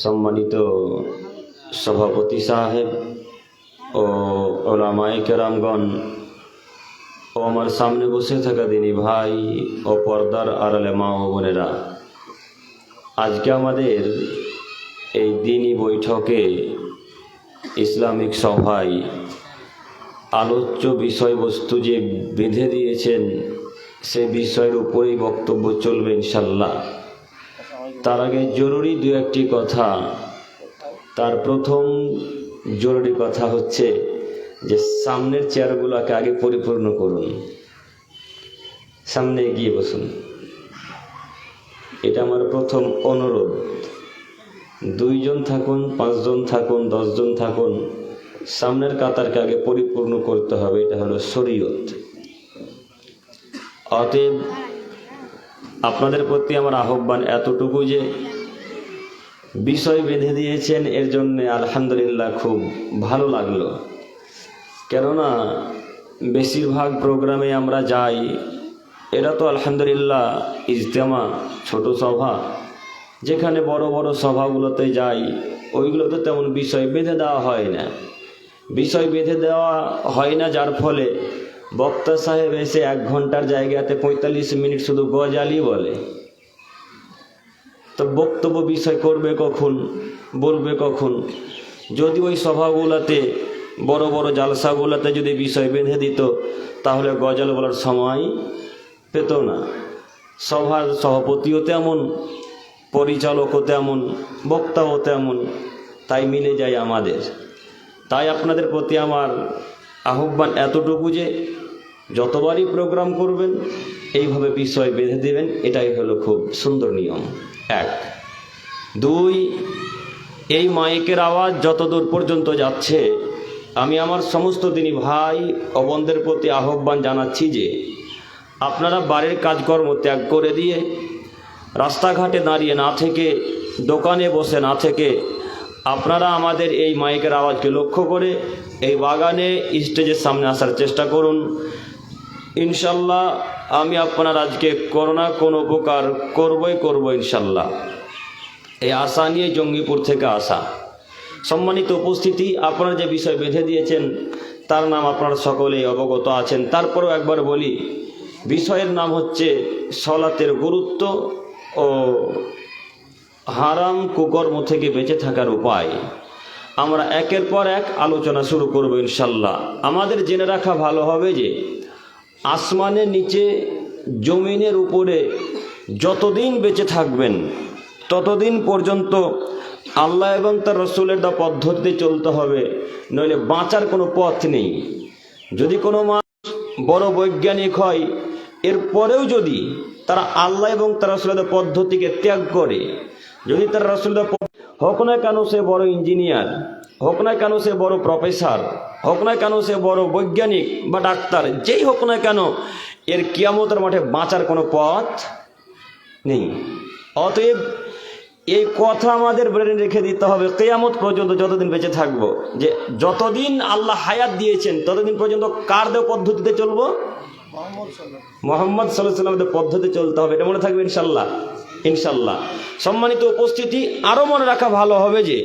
সম্মানিত সভাপতি সাহেব ও ওলামায়ে কেরামগণ ও আমার সামনে বসে থাকা দিনী ভাই ও পর্দার আড়ালে মা ও বোনেরা, আজকে আমাদের এই দিনী বৈঠকে ইসলামিক সভায় আলোচ্য বিষয়বস্তু যে বেঁধে দিয়েছেন সে বিষয়ের উপরেই বক্তব্য চলবে ইনশাল্লাহ। তার আগে জরুরি দু একটি কথা। তার প্রথম জরুরি কথা হচ্ছে যে সামনের চেয়ারগুলোকে আগে পরিপূর্ণ করুন, সামনে এগিয়ে বসুন। এটা আমার প্রথম অনুরোধ। 2 জন থাকুন, 5 জন থাকুন, 10 জন থাকুন, সামনের কাতারকে আগে পরিপূর্ণ করতে হবে। এটা হলো শরীয়ত। অতএব আপনাদের প্রতি আমার আহ্বান এতটুকু যে বিষয় বেঁধে দিয়েছেন, এর জন্য আলহামদুলিল্লাহ খুব ভালো লাগলো। কেননা বেশিরভাগ প্রোগ্রামে আমরা যাই, এটা তো আলহামদুলিল্লাহ ইজতেমা, ছোট সভা, যেখানে বড় বড় সভাগুলোতে যাই ওইগুলোতে তেমন বিষয় বেঁধে দেওয়া হয় না। বিষয় বেঁধে দেওয়া হয় না, যার ফলে বক্তা সাহেব এসে 1 ঘন্টার জায়গাতে 45 মিনিট শুধু গজালি বলে। তো বক্তব্য বিষয় করবে কখন, বলবে কখন? যদি ওই সভাগুলোতে বড় বড় জালসাগুলোতে যদি বিষয় বেঁধে দিত তাহলে গজল বলার সময় পেত না। সভার সভাপতিও তেমন, পরিচালকও তেমন, বক্তাও তেমন, তাই মিলে যায় আমাদের। তাই আপনাদের প্রতি আমার আহ্বান এতটুকু যে যতবারই প্রোগ্রাম করবেন এইভাবে বিষয় বেঁধে দেবেন, এটাই হলো খুব সুন্দর নিয়ম। 1, 2, এই মাইকের আওয়াজ যত দূর পর্যন্ত যাচ্ছে, আমি আমার সমস্ত দিনী ভাই ও বোনদের প্রতি আহ্বান জানাচ্ছি যে আপনারা বাড়ির কাজকর্ম ত্যাগ করে দিয়ে, রাস্তাঘাটে দাঁড়িয়ে না থেকে, দোকানে বসে না থেকে, আপনারা আমাদের এই মাইকের আওয়াজকে লক্ষ্য করে এই বাগানে স্টেজের সামনে আসার চেষ্টা করুন। ইনশাল্লাহ আমি আপনার আজকে করোনা কোনো উপকার করবই ইনশাল্লাহ। এই আশা নিয়ে জঙ্গিপুর থেকে আসা। সম্মানিত উপস্থিতি, আপনারা যে বিষয় বেঁধে দিয়েছেন তার নাম আপনারা সকলেই অবগত আছেন। তারপরেও একবার বলি, বিষয়ের নাম হচ্ছে সলাতের গুরুত্ব ও হারাম কুকর্ম থেকে বেঁচে থাকার উপায়। আমরা একের পর এক আলোচনা শুরু করব ইনশাল্লাহ। আমাদের জেনে রাখা ভালো হবে যে আসমানের নিচে, জমিনের উপরে যতদিন বেঁচে থাকবেন ততদিন পর্যন্ত আল্লাহ এবং তার রসুলের দা পদ্ধতিতে চলতে হবে, নইলে বাঁচার কোনো পথ নেই। যদি কোনো মানুষ বড় বৈজ্ঞানিক হয়, এরপরেও যদি তারা আল্লাহ এবং তার রসুলের পদ্ধতিকে ত্যাগ করে, যদি তার রসুলের হোক না কেন সে বড় ইঞ্জিনিয়ার, হোক না কেন সে বড় প্রফেসর, হোক না কেন সে বড় বৈজ্ঞানিক বা ডাক্তার, যেই হোক না কেন, এর কিয়ামতের মাঠে বাঁচার কোনো পথ নেই। অতএব এই কথা আমাদের ব্রেনে রেখে দিতে হবে কিয়ামত পর্যন্ত, যতদিন বেঁচে থাকবো, যে যতদিন আল্লাহ হায়াত দিয়েছেন ততদিন পর্যন্ত কার দেওয়া পদ্ধতিতে চলবো? মুহাম্মদ সাল্লাল্লাহু আলাইহি ওয়াসাল্লামের পদ্ধতিতে চলতে হবে। এটা মনে থাকবে ইনশাল্লাহ। ইনশাল্লাহ। সম্মানিত উপস্থিতি, আরও মনে রাখা ভালো হবে যে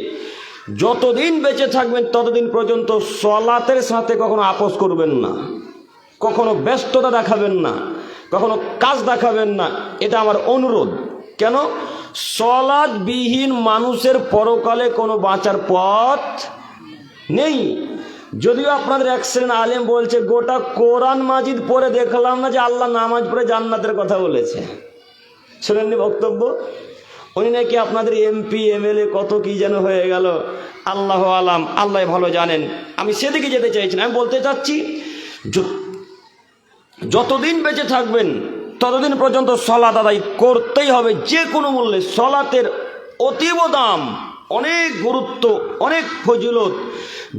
যতদিন বেঁচে থাকবেন ততদিন পর্যন্ত সলাতের সাথে কখনো আপোষ করবেন না, কখনো ব্যস্ততা দেখাবেন না, কখনো কাজ দেখাবেন না। এটা আমার অনুরোধ। কেন? সলাৎবিহীন মানুষের পরকালে কোনো বাঁচার পথ নেই। যদিও আপনাদের এক শ্রেণী আলেম বলছে, গোটা কোরআন মাজিদ পড়ে দেখলাম না যে আল্লাহ নামাজ পড়ে জান্নাতের কথা বলেছে। শুনেননি বক্তব্য? উনি নাকি আপনাদের এমপি এমএলএ কত কি যেন হয়ে গেল, আল্লাহ আলাম, আল্লাহ ভালো জানেন। আমি সেদিকে যেতে চাইছি না। আমি বলতে চাচ্ছি, যতদিন বেঁচে থাকবেন ততদিন পর্যন্ত সলাত আদায় করতেই হবে, যে কোনো মূল্যে। সলাতের অতীব দাম, অনেক গুরুত্ব, অনেক ফজিলত।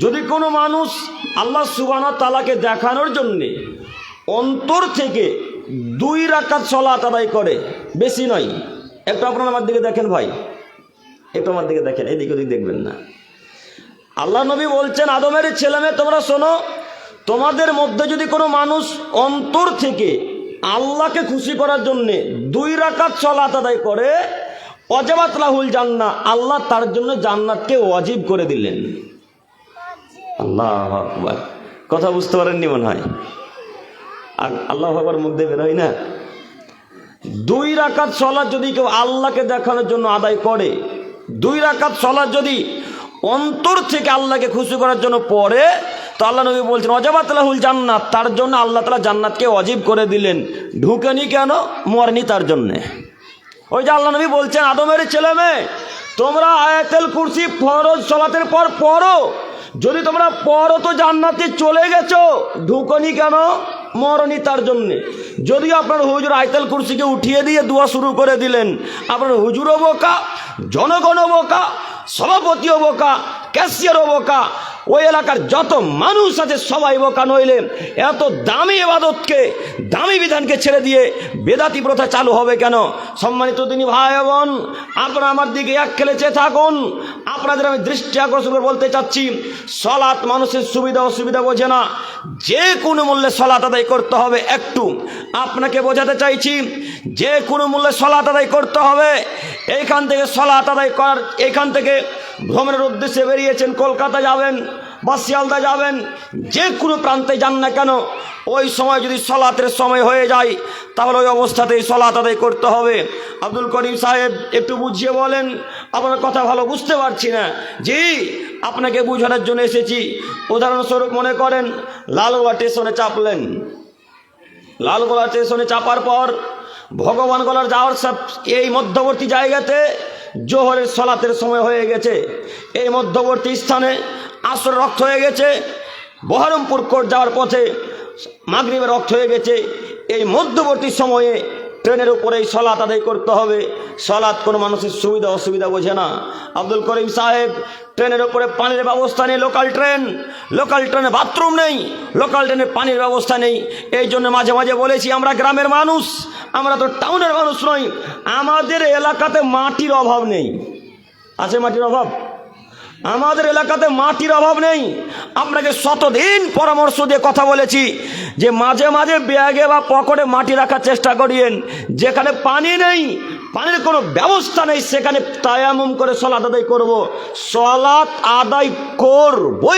যদি কোনো মানুষ আল্লাহ সুবহানাহু ওয়া তাআলাকে দেখানোর জন্যে অন্তর থেকে 2 রাকাত সলাত আদায় করে, বেশি নয়। একটু আপনারা আমার দিকে দেখেন ভাই, একটু আমার দিকে দেখেন, এদিক ওদিক দেখবেন না। আল্লাহ নবী বলছেন, আদমের ছেলেমেয়ে তোমরা শোনো, তোমাদের মধ্যে যদি কোনো মানুষ অন্তর থেকে আল্লাহকে খুশি করার জন্যে 2 রাকাত সলাত আদায় করে, ওয়াজাবাত লাহুল জান্নাহ, আল্লাহ তার জন্য জান্নাতকে ওয়াজিব করে দিলেন। আল্লাহু আকবার, কথা বুঝতে পারেননি মনে হয়। আর আল্লাহু আকবার মুখ দিয়ে বের হয় না। 2 রাকাত সালাত যদি কেউ আল্লাহকে দেখানোর জন্য আদায় করে, 2 রাকাত সালাত যদি অন্তর থেকে আল্লাহকে খুশি করার জন্য পড়ে, তো আল্লাহ নবী বলছেন ওয়াজাবাত লাহুল জান্নাত, তার জন্য আল্লাহ তাআলা জান্নাতকে ওয়াজিব করে দিলেন। ঢুকেনি কেন? মরেনি তার জন্যে। ওই যে আল্লাহ নবী বলছেন, আদমের ছেলে মেয়ে তোমরা আয়াতুল কুরসি ফরজ সালাতের পর পড়ো, যদি তোমরা পড়ো তো জান্নাতে চলে গেছো। ঢুকনি কেন? মরনি তার জন্যে। যদিও আপনার হুজুর আয়াতুল কুরসিকে উঠিয়ে দিয়ে দোয়া শুরু করে দিলেন, আপনার হুজুরও বোকা, জনগণও বোকা, সভাপতিও বোকা, ক্যাশিয়ারও বোকা, ওই এলাকার যত মানুষ আছে সবাই বোকা। নইলে এত দামি ইবাদতকে, দামি বিধানকে ছেড়ে দিয়ে বেদাতি প্রথা চালু হবে কেন? সম্মানিত দিনী ভাই বোন, আপনারা আমার দিকে এক খেলে চেয়ে থাকুন। আপনাদের আমি দৃষ্টি আকর্ষণ করে বলতে চাচ্ছি, সালাত মানুষের সুবিধা অসুবিধা বোঝে না, যে কোনো মূল্যে সালাত আদায় করতে হবে। একটু আপনাকে বোঝাতে চাইছি, যে কোনো মূল্যে সালাত আদায় করতে হবে। এইখান থেকে সালাত আদায় করার, এইখান থেকে ভ্রমণের উদ্দেশ্যে বেরিয়েছেন, কলকাতা যাবেন বা শিয়ালদা যাবেন, যে কোনো প্রান্তে যান না কেন, ওই সময় যদি সালাতের সময় হয়ে যায় তাহলে ওই অবস্থাতেই সালাত আদায় করতে হবে। আব্দুল করিম সাহেব একটু বুঝিয়ে বলেন, আপনার কথা ভালো বুঝতে পারছি না। জি, আপনাকে বুঝানোর জন্য এসেছি। উদাহরণস্বরূপ মনে করেন লালগোলা স্টেশনে চাপলেন, লালগোলা স্টেশনে চাপার পর ভগবানগোলার যাওয়ার এই মধ্যবর্তী জায়গাতে জোহরের সালাতের সময় হয়ে গেছে। এই মধ্যবর্তী স্থানে আসর রক্ত হয়ে গেছে। বহরমপুর কোর্ট যাওয়ার পথে মাগরিবের রক্ত হয়ে গেছে। এই মধ্যবর্তী সময়ে ট্রেনের উপরেই সালাত আদায় করতে হবে। সালাত কোনো মানুষের সুবিধা অসুবিধা বোঝে না। আব্দুল করিম সাহেব ট্রেনের উপরে পানির ব্যবস্থা নেই, লোকাল ট্রেনে বাথরুম নেই, লোকাল ট্রেনে পানির ব্যবস্থা নেই। এই জন্য মাঝে মাঝে বলেছি, আমরা গ্রামের মানুষ, আমরা তো টাউনের মানুষ নই, আমাদের এলাকাতে মাটির অভাব নেই। আছে মাটির অভাব? আমাদের এলাকাতে মাটির অভাব নেই। আপনাকে শতদিন পরামর্শ দিয়ে কথা বলেছি যে মাঝে মাঝে ব্যাগে বা পকেটে মাটি রাখার চেষ্টা করিয়েন। যেখানে পানি নেই, পানির কোনো ব্যবস্থা নেই, সেখানে তায়াম্মুম করে সালাত আদায় করব। সালাত আদায় করবো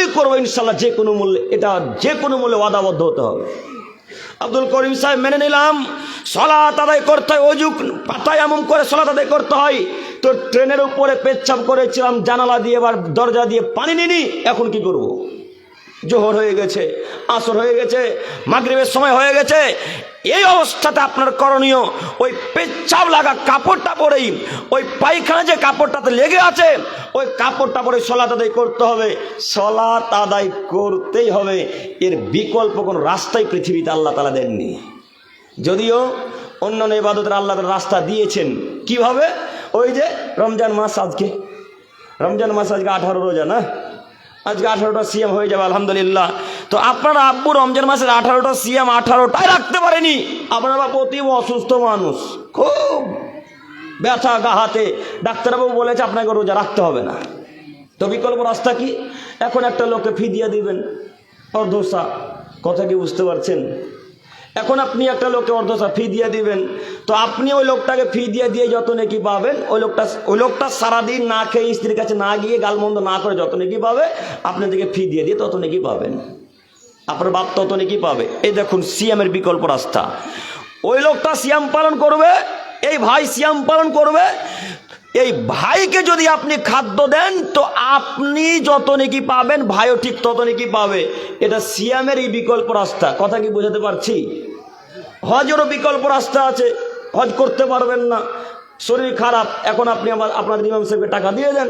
ইনশাল্লাহ, যে কোনো মূল্যে। এটা যে কোনো মূল্যে ওয়াদাবদ্ধ হতে হবে। আব্দুল করিম সাহেব মেনে নিলাম, সালাত আদায় করতে হয়, অজু তায়াম্মুম করে সালাত আদায় করতে হয়। তো ট্রেনের উপরে পেচ্ছাপ করেছিলাম, জানালা দিয়ে বা দরজা দিয়ে পানি নিনি, এখন কি করব? জোহর হয়ে গেছে, আসর হয়ে গেছে, মাগরিবের সময় হয়ে গেছে। এই অবস্থাতে আপনার করণীয়, ওই পেচ্ছাপ লাগা কাপড়টা পরেই, ওই পায়খানা যে কাপড়টাতে লেগে আছে, ওই কাপড়টা পরে সালাত আদায় করতে হবে। সালাত আদায় করতেই হবে, এর বিকল্প কোনো রাস্তাই পৃথিবীতে আল্লাহ তাআলা দেননি। যদিও অন্যান্য ইবাদতের আল্লাহ তাআলা রাস্তা দিয়েছেন। কিভাবে? ওই যে রমজান মাস, আজকে রমজান মাস, আজকে 18 রোজা না, আজকে 18টা সিয়াম হয়ে যাবে আলহামদুলিল্লাহ। তো আপনার আব্বু রমজান মাসের 18টা সিয়াম 18টাই রাখতে পারেনি। আপনার বাবা অতি অসুস্থ মানুষ, খুব ব্যথা গা হাতে, ডাক্তারবাবু বলেছে আপনাকে রোজা রাখতে হবে না। তো বিকল্প রাস্তা কি? এখন একটা লোককে ফি দিয়ে দিবেন অর্ধসা। কথা কি বুঝতে পারছেন? এখন আপনি একটা লোককে অর্ধসা ফি দিয়ে দিবেন, তো আপনি ওই লোকটাকে ফি দিয়ে যত নেকি পাবেন, ওই লোকটা সারাদিন না খেয়ে স্ত্রীর কাছে না গিয়ে গালমন্দ না করে যত নেকি পাবে, আপনাদেরকে ফি দিয়ে তত নেকি পাবেন, আপনার বাপ তত নেকি পাবে। এই দেখুন সিয়ামের বিকল্প রাস্তা। ওই লোকটা সিয়াম পালন করবে, এই ভাই সিয়াম পালন করবে, এই ভাইকে যদি আপনি খাদ্য দেন তো আপনি যত নেকি পাবেন, ভাইও ঠিক তত নেকি পাবে। এটা সিয়ামের এই বিকল্প রাস্তা। কথা কি বোঝাতে পারছি? হজেরও বিকল্প রাস্তা আছে। হজ করতে পারবেন না, শরীর খারাপ, এখন আপনি আপনাদের ইমাম সাহেবকে টাকা দিয়ে দেন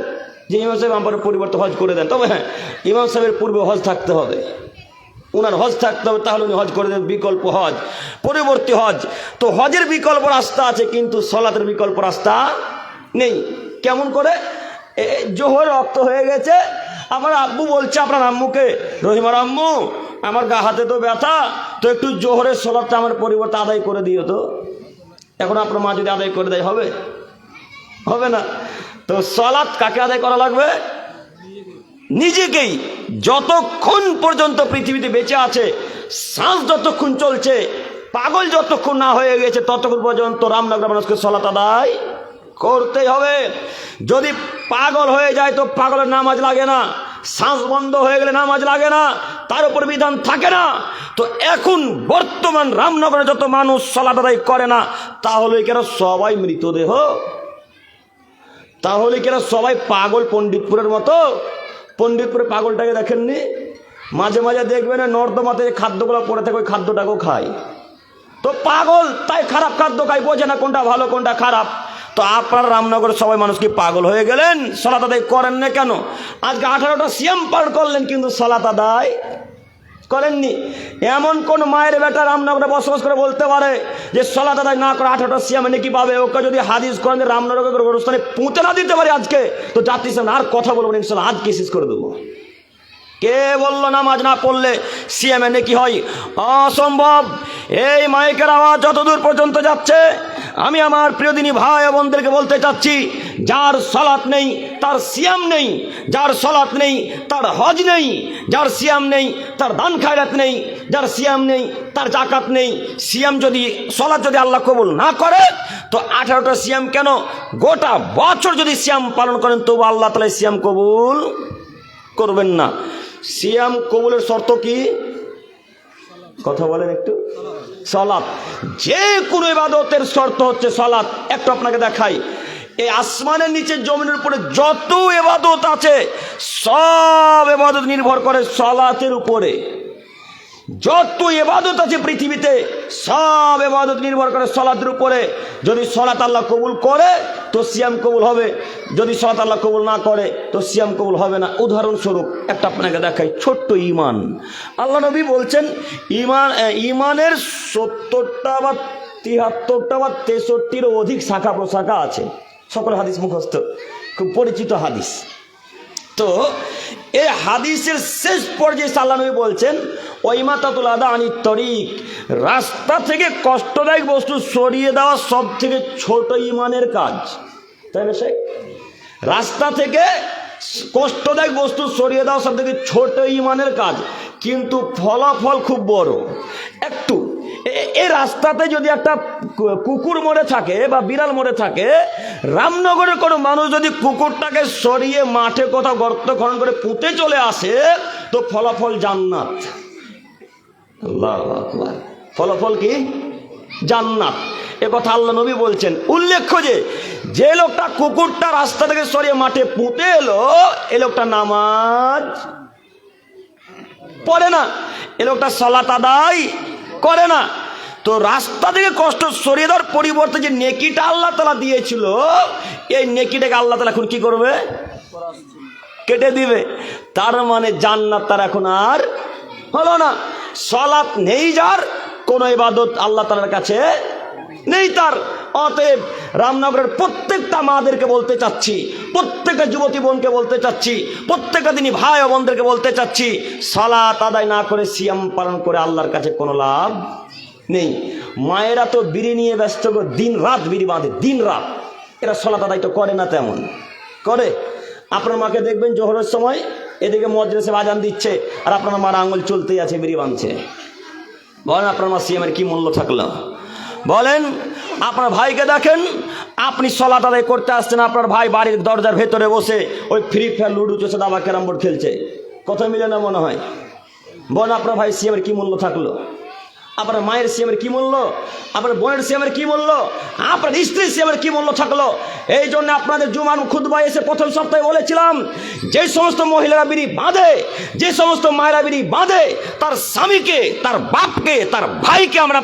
যে ইমাম সাহেব আমার পরিবর্তে হজ করে দেন। তবে হ্যাঁ, ইমাম সাহেবের পূর্বে হজ থাকতে হবে, উনার হজ থাকতে হবে, তাহলে উনি হজ করে দেন। বিকল্প হজ, পরবর্তী হজ। তো হজের বিকল্প রাস্তা আছে, কিন্তু সালাতের বিকল্প রাস্তা নেই। কেমন করে? জোহর রক্ত হয়ে গেছে, আমার আব্বু বলছে আপনার আম্মুকে, রহিমার আম্মু আমার গা হাতে তো ব্যথা, তো একটু জোহরের সালাতটা আমার পরিবর্তে আদায় করে দিও তো। এখন আপনার মা যদি আদায় করে দেয় হবে? হবে না। তো সালাত কাকে আদায় করা লাগবে? নিজেকেই। যতক্ষণ পর্যন্ত পৃথিবীতে বেঁচে আছে, শ্বাস যতক্ষণ চলছে, পাগল যতক্ষণ না হয়ে গেছে, ততক্ষণ পর্যন্ত রামনগর মানুষকে সালাত আদায় করতেই হবে। যদি পাগল হয়ে যায় তো পাগলের নামাজ লাগে না, শ্বাস বন্ধ হয়ে গেলে নামাজ লাগে না, তার উপর বিধান থাকে না। তো এখন বর্তমান রামনগরে যত মানুষ সালাত আদায় করে না, তাহলে কেন সবাই মৃতদেহ? তাহলে কেন সবাই পাগল পণ্ডিতপুরের মতো? পণ্ডিতপুরে পাগলটাকে দেখেননি? মাঝে মাঝে দেখবেন নর্দমাতে খাদ্যগুলো পড়ে থাকে, ওই খাদ্যটাকেও খায়। তো পাগল তাই খারাপ খাদ্য খায়, বোঝে না কোনটা ভালো কোনটা খারাপ। তো আপনার রামনগরের সবাই মানুষ কি পাগল হয়ে গেলেন? সালাত আদায় করেন না কেন? আজকে 18টা সিয়াম পার করলেন কিন্তু সালাত আদায় করেননি। এমন কোন মায়ের বেটা রামনগরে বসবাস করে বলতে পারে যে সালাত আদায় না করে 18টা সিয়াম নাকি পাবে? ওকে যদি হাদিস করেন যে রামনগরের গোরস্থানে পুঁতে না দিতে পারে আজকে, তো জাতি সামনে আর কথা বলবো ইনশাল্লাহ, আজকে শেষ করে দেবো। কে বললো নামাজ না পড়লে সিএমএ নাকি হয়? অসম্ভব। এই মাইকের আওয়াজ যতদূর পর্যন্ত যাচ্ছে, আমি আমার প্রিয় দিনী ভাই বোনদেরকে বলতে চাচ্ছি, যার সালাত নেই তার সিয়াম নেই, যার সালাত নেই তার হজ নেই, যার সিয়াম নেই তার দান খায়রাত নেই, যার সিয়াম নেই তার জাকাত নেই। সিয়াম যদি সালাত যদি আল্লাহ কবুল না করে, তো 18টা সিয়াম কেন, গোটা বছর যদি সিয়াম পালন করেন তবু আল্লাহ তাআলা সিয়াম কবুল করবেন না। সিয়াম কবুলের শর্ত কি? কথা বলেন একটু। সালাত। যে কোনো ইবাদতের শর্ত হচ্ছে সালাত। একটু আপনাকে দেখাই, এই আসমানের নিচে জমিনের উপরে যত ইবাদত আছে সব ইবাদত নির্ভর করে সালাতের উপরে। যত ইবাদত আছে পৃথিবীতে সব ইবাদত নির্ভর করে সালাতের উপরে। যদি সালাত আল্লাহ কবুল করে তো সিয়াম কবুল হবে, যদি সালাত আল্লাহ কবুল না করে তো সিয়াম কবুল হবে না। উদাহরণস্বরূপ একটা আপনাকে দেখাই, ছোট্ট ঈমান। আল্লাহ নবী বলছেন ঈমানের 70টা বা 73টা বা 63র অধিক শাখা প্রশাখা আছে। সকল হাদিস মুখস্থ, খুব পরিচিত হাদিস। তো এই হাদিসের শেষ পর্যায়ে আল্লাহ নবী বলছেন ওয়াইমাতাতুল আদা আনিত তরিক, রাস্তা থেকে কষ্টদায়ক বস্তু সরিয়ে দেওয়া সব থেকে ছোট ঈমানের কাজ। তাই না শেখ? রাস্তা থেকে কষ্টদায়ক বস্তু সরিয়ে দেওয়া সব থেকে ছোট ঈমানের কাজ, কিন্তু ফলাফল খুব বড়। একটু এই রাস্তাতে যদি একটা কুকুর মরে থাকে বা বিড়াল মরে থাকে, রামনগরের কোনো মানুষ যদি কুকুরটাকে সরিয়ে মাঠে কোথাও গর্ত খনন করে পুঁতে চলে আসে, তো ফলাফল জান্নাত। আল্লাহু আকবার। ফলাফল কি? জান্নাত। এ কথা আল্লাহ নবী বলছেন। উল্লেখ্য যে লোকটা কুকুরটা রাস্তা থেকে সরিয়ে মাঠে পুঁতে এলো, এ লোকটা নামাজ পড়ে না, এ লোকটা সালাত আদায় করে না। তো রাস্তা থেকে কষ্ট সরিয়ে দেওয়ার পরিবর্তে যে নেকিটা আল্লাহ তাআলা দিয়েছিল, এই নেকিটাকে আল্লাহ তাআলা এখন কি করবে? কেটে দিবে। তার মানে জান্নাত তার এখন আর হলো না। সালাত নেই যার, কোনো ইবাদত আল্লাহ তাআলার কাছে নেই তার। অতএব রামনগরের প্রত্যেকটা মাদেরকে বলতে চাচ্ছি, প্রত্যেকটা যুবতী বোনকে বলতে চাচ্ছি, প্রত্যেকটা দিনী ভাই ও বোনদেরকে বলতে চাচ্ছি, সালাত আদায় না করে সিয়াম পালন করে আল্লাহর কাছে কোনো লাভ নেই। মায়েরা তো বিড়ি নিয়ে ব্যস্ত, দিন রাত বিড়ি বাঁধে, দিন রাত। এরা সালাত আদায় তো করে না, তেমন করে। আপনার মাকে দেখবেন জোহরের সময় এদিকে মজলিসে আজান দিচ্ছে, আর আপনার মার আঙুল চলতেই আছে, বিড়ি বাঁধছে। বলেন আপনার মা সিয়ামের কি মূল্য থাকলো? বলেন। আপনার ভাইকে দেখেন, আপনি সালাত আদায় করতে আসছেন, আপনার ভাই বাড়ির দরজার ভেতরে বসে ওই ফ্রি ফায়ার, লুডো চলছে, দাবা ক্যারাম বোর্ড খেলছে। কথা মিলে না মনে হয়? বলেন আপনার ভাই সিয়ামের কি মূল্য থাকলো? আপনার মায়ের সিয়ামের কি মূল্য? আপনার বোনের সিয়ামের কি মূল্য? আপনার স্ত্রীর সিয়ামের কি মূল্য থাকলো? এই জন্য আপনাদের জুমার খুতবায় এসে প্রথম সপ্তাহে বলেছিলাম, যে সমস্ত মহিলারা বিড়ি বাঁধে, যে সমস্ত মায়েরা বিড়ি বাঁধে, তার স্বামীকে, তার বাপকে, তার ভাইকে আমরা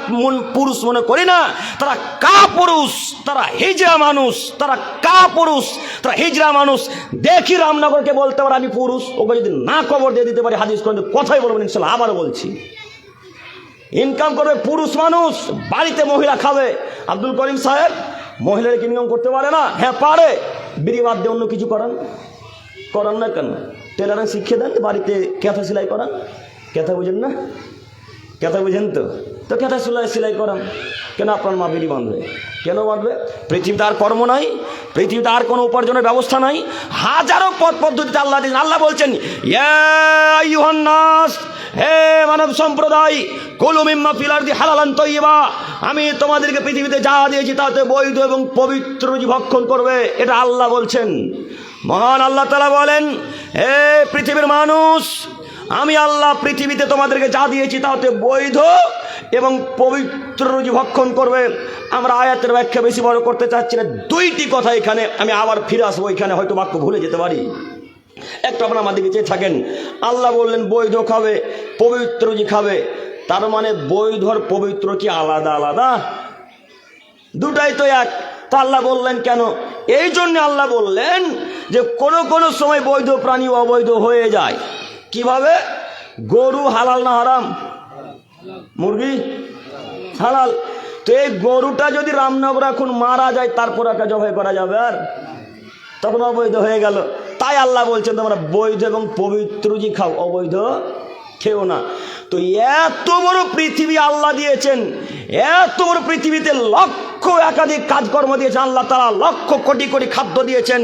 পুরুষ মনে করি না। তারা কা পুরুষ, তারা হিজড়া মানুষ, তারা কা পুরুষ, তারা হিজড়া মানুষ। দেখি রামনগরকে বলতে পারে আমি পুরুষ, ওকে যদি না কবর দিয়ে দিতে পারি হাদিস করে কথাই বলবেন ইনশাল্লাহ। আবারও বলছি, ইনকাম করবে পুরুষ মানুষ, বাড়িতে মহিলা খাবে। আব্দুল করিম সাহেব মহিলারা ইনকাম করতে পারে না? হ্যাঁ পারে। বিড়ি বাদ দিয়ে অন্য কিছু করান না কেন? টেলারিং শিখিয়ে দেন, বাড়িতে ক্যাথা সেলাই করান। ক্যাথা বুঝেন না? ক্যাথা বুঝেন তো? তো ক্যাথা সেলাই করান। কেন আপনার মা বিড়ি বাঁধবে? কেন বাঁধবে? পৃথিবীতে আর কর্ম নাই, পৃথিবীতে আর কোনো উপার্জনের ব্যবস্থা নাই। হাজারো পদ্ধতিতে আল্লাহ বলছেন, ইয়া আইয়ুহান নাস, হে মানব সম্প্রদায়, কুলু মিম্মা ফিল আরদি হালালান তাইয়্যিবা, আমি তোমাদেরকে পৃথিবীতে যা দিয়েছি তাতে বৈধ এবং পবিত্র রুজি ভক্ষণ করবে। এটা আল্লাহ বলছেন। মহান আল্লাহ তাআলা বলেন, হে পৃথিবীর মানুষ, আমি আল্লাহ পৃথিবীতে তোমাদেরকে যা দিয়েছি তাতে বৈধ এবং পবিত্র রুজি ভক্ষণ করবে। আমরা আয়াতের ব্যাখ্যা বেশি বড় করতে চাচ্ছি না, দুইটি কথা এখানে আমি আবার ফিরে আসবো, এখানে হয়তো বাক্য ভুলে যেতে পারি। একটা আপনার আমার দিকে চেয়ে থাকেন, আল্লাহ বললেন বৈধ খাবে, পবিত্র রুজি খাবে, তার মানে বৈধ আর পবিত্র কি আলাদা আলাদা? দুটাই তো এক। তা আল্লাহ বললেন কেন? এই জন্য আল্লাহ বললেন যে কোনো সময় বৈধ প্রাণী অবৈধ হয়ে যায়। কিভাবে? গরু হালাল না হারাম? মুরগি হালাল। তো এই গরুটা যদি রামনগর এখন মারা যায়, তারপর একটা জবাই করা যাবে, আর তখন অবৈধ হয়ে গেল। তাই আল্লাহ বলছেন তোমরা বৈধ এবং পবিত্র রুজি খাও, অবৈধ খেও না। তো এত বড় পৃথিবী আল্লাহ দিয়েছেন, এত বড় পৃথিবীতে লক্ষ একাধিক কাজকর্ম দিয়েছেন আল্লাহ তাআলা, লক্ষ কোটি কোটি খাদ্য দিয়েছেন,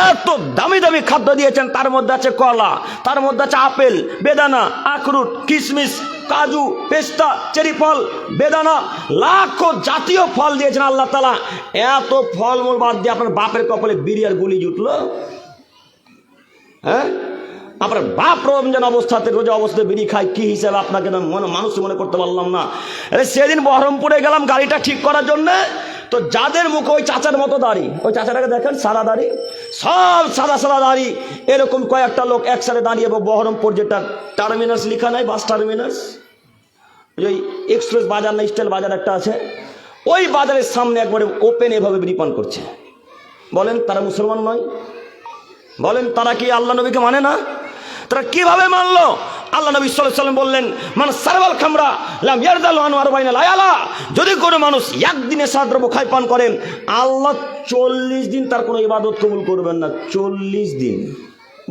এত দামি দামি খাদ্য দিয়েছেন। তার মধ্যে আছে কলা, তার মধ্যে আছে আপেল, বেদানা, আখরুট, কিশমিশ, কাজু, পেস্তা, চেরি ফল, বেদানা, লাখো জাতীয় ফল দিয়েছেন আল্লাহ তাআলা। এত ফলমূল বাদ দিয়ে আপনার বাপের কপালে বিড়ি আর গুলি জুটলো? হ্যাঁ, আপনার বাপ রমজান অবস্থাতে রোজা অবস্থাতে বিড়ি খায়, কি হিসাবে আপনাকে মানুষ মনে করতে পারলাম না। সেদিন বহরমপুরে গেলাম গাড়িটা ঠিক করার জন্য, তো যাদের মুখে ওই চাচার মতো দাড়ি, ওই চাচাটাকে দেখেন সাদা দাড়ি, সব সাদা সাদা দাড়ি, এরকম কয়েকটা লোক একসাথে দাঁড়িয়ে, বহরমপুর যেটা টার্মিনাস লেখা নাই, বাস টার্মিনাস, ওই এক্সপ্রেস বাজার না স্টাইল বাজার একটা আছে, ওই বাজারের সামনে একবারে ওপেন এভাবে বিড়ি পান করছে। বলেন তারা মুসলমান নয়? বলেন তারা কি আল্লাহ নবীকে মানে না? তারা কিভাবে মানলো? আল্লাহ নবী সাল্লাল্লাহু আলাইহি ওয়াসাল্লাম বললেন, মান সারবাল খামরা লাম ইয়ারদালু আনহু 40 লায়ালা, যদি কোনো মানুষ একদিনে সাদ্রব্য খায় পান করেন, আল্লাহ 40 দিন তার কোনো ইবাদত কবুল করবেন না। 40 দিন।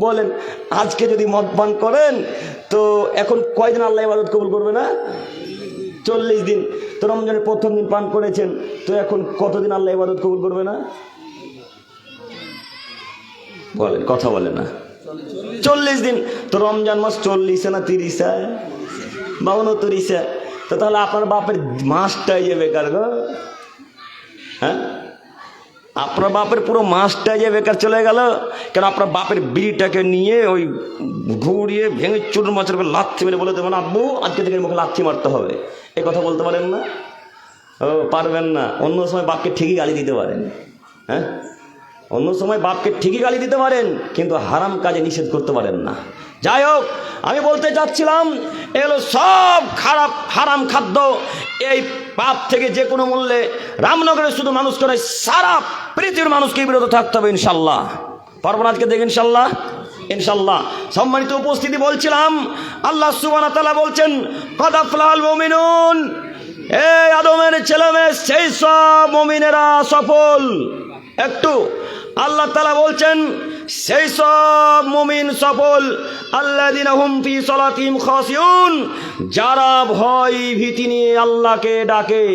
বলেন আজকে যদি মদ পান করেন, তো এখন কয়দিন আল্লাহ ইবাদত কবুল করবে না? 40 দিন। তো রমজানের প্রথম দিন পান করেছেন, তো এখন কতদিন আল্লাহ ইবাদত কবুল করবে না? বলেন, কথা বলে না। 40 দিন। তো রমজান মাস 40 না 30 বা 29? তো তাহলে আপনার বাপের মাসটাই যে বেকার গো। হ্যাঁ, আপনার বাপের পুরো মাসটাই যে বেকার চলে গেল। কেন? আপনার বাপের বিড়িটাকে নিয়ে ওই ঘুরিয়ে ভেঙে চুর মাছের লাথি মেরে বলে দেবেন, আব্বু আজকে থেকে মুখে লাথি মারতে হবে। এই কথা বলতে পারেন না? ও পারবেন না। অন্য সময় বাপকে ঠিকই গালি দিতে পারেন। হ্যাঁ, অন্য সময় বাপকে ঠিকই গালি দিতে পারেন, কিন্তু হারাম কাজে নিষেধ করতে পারেন না। যাই হোক, আমি বলতে চাচ্ছিলাম এগুলো সব খারাপ হারাম খাদ্য। এই পাপ থেকে যে কোনো মূল্যে রামনগরে শুধু মানুষ করে, সারা পৃথিবীর মানুষকে বিরত থাকতে হবে ইনশাল্লাহ। পারবো না আজকে দেখে ইনশাল্লাহ? ইনশাল্লাহ। সম্মানিত উপস্থিতি, বলছিলাম আল্লাহ সুবহানাহু ওয়া তাআলা বলছেন, কদ আফলাহাল মুমিনুন, এই আদমের ছেলেমেয়ে সেই সব মুমিনেরা সফল। একটু আল্লাহ তাআলা বলছেন সেই সব মুমিন সফল, আল্লাযিনা হুম ফি সালাতিহিম খাশিউন, যারা ভয় ভীতি নিয়ে আল্লাহকে ডাকে,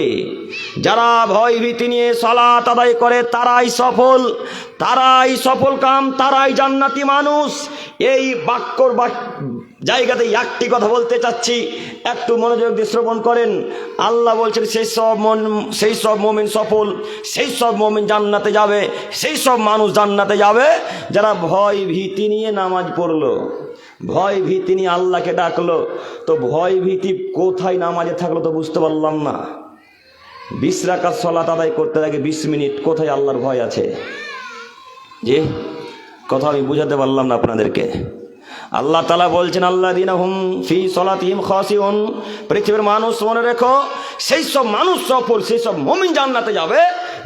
যারা ভয় ভীতি নিয়ে সালাত আদায় করে, তারাই সফল, তারাই সফল কাম, তারাই জান্নাতি মানুষ। এই বাক্যর জায়গাতে একটি কথা বলতে চাচ্ছি, একটু মনোযোগ দিয়ে শ্রবণ করেন। আল্লাহ বলছেন সেই সব মুমিন সফল, সেই সব মুমিন জান্নাতে যাবে, সেই সব মানুষ জান্নাতে যাবে যারা ভয় ভীতি নিয়ে নামাজ পড়লো, ভয় ভীতি নিয়ে আল্লাহকে ডাকলো। তো ভয় ভীতি কোথায় নামাজে থাকলো তো বুঝতে পারলাম না। 20 রাকাত সালাত আদায় করতে লাগে 20 মিনিট, কোথায় আল্লাহর ভয় আছে? যে কথা আমি বুঝাতে পারলাম না আপনাদেরকে। আল্লাহ তাআলা বলছেন, আল্লাযিনা হুম ফি সালাতিহিম খাশিউন, পৃথিবীর মানুষ মনে রেখো, সেই সব মানুষ সফল, সেই সব মুমিন জান্নাতে যাবে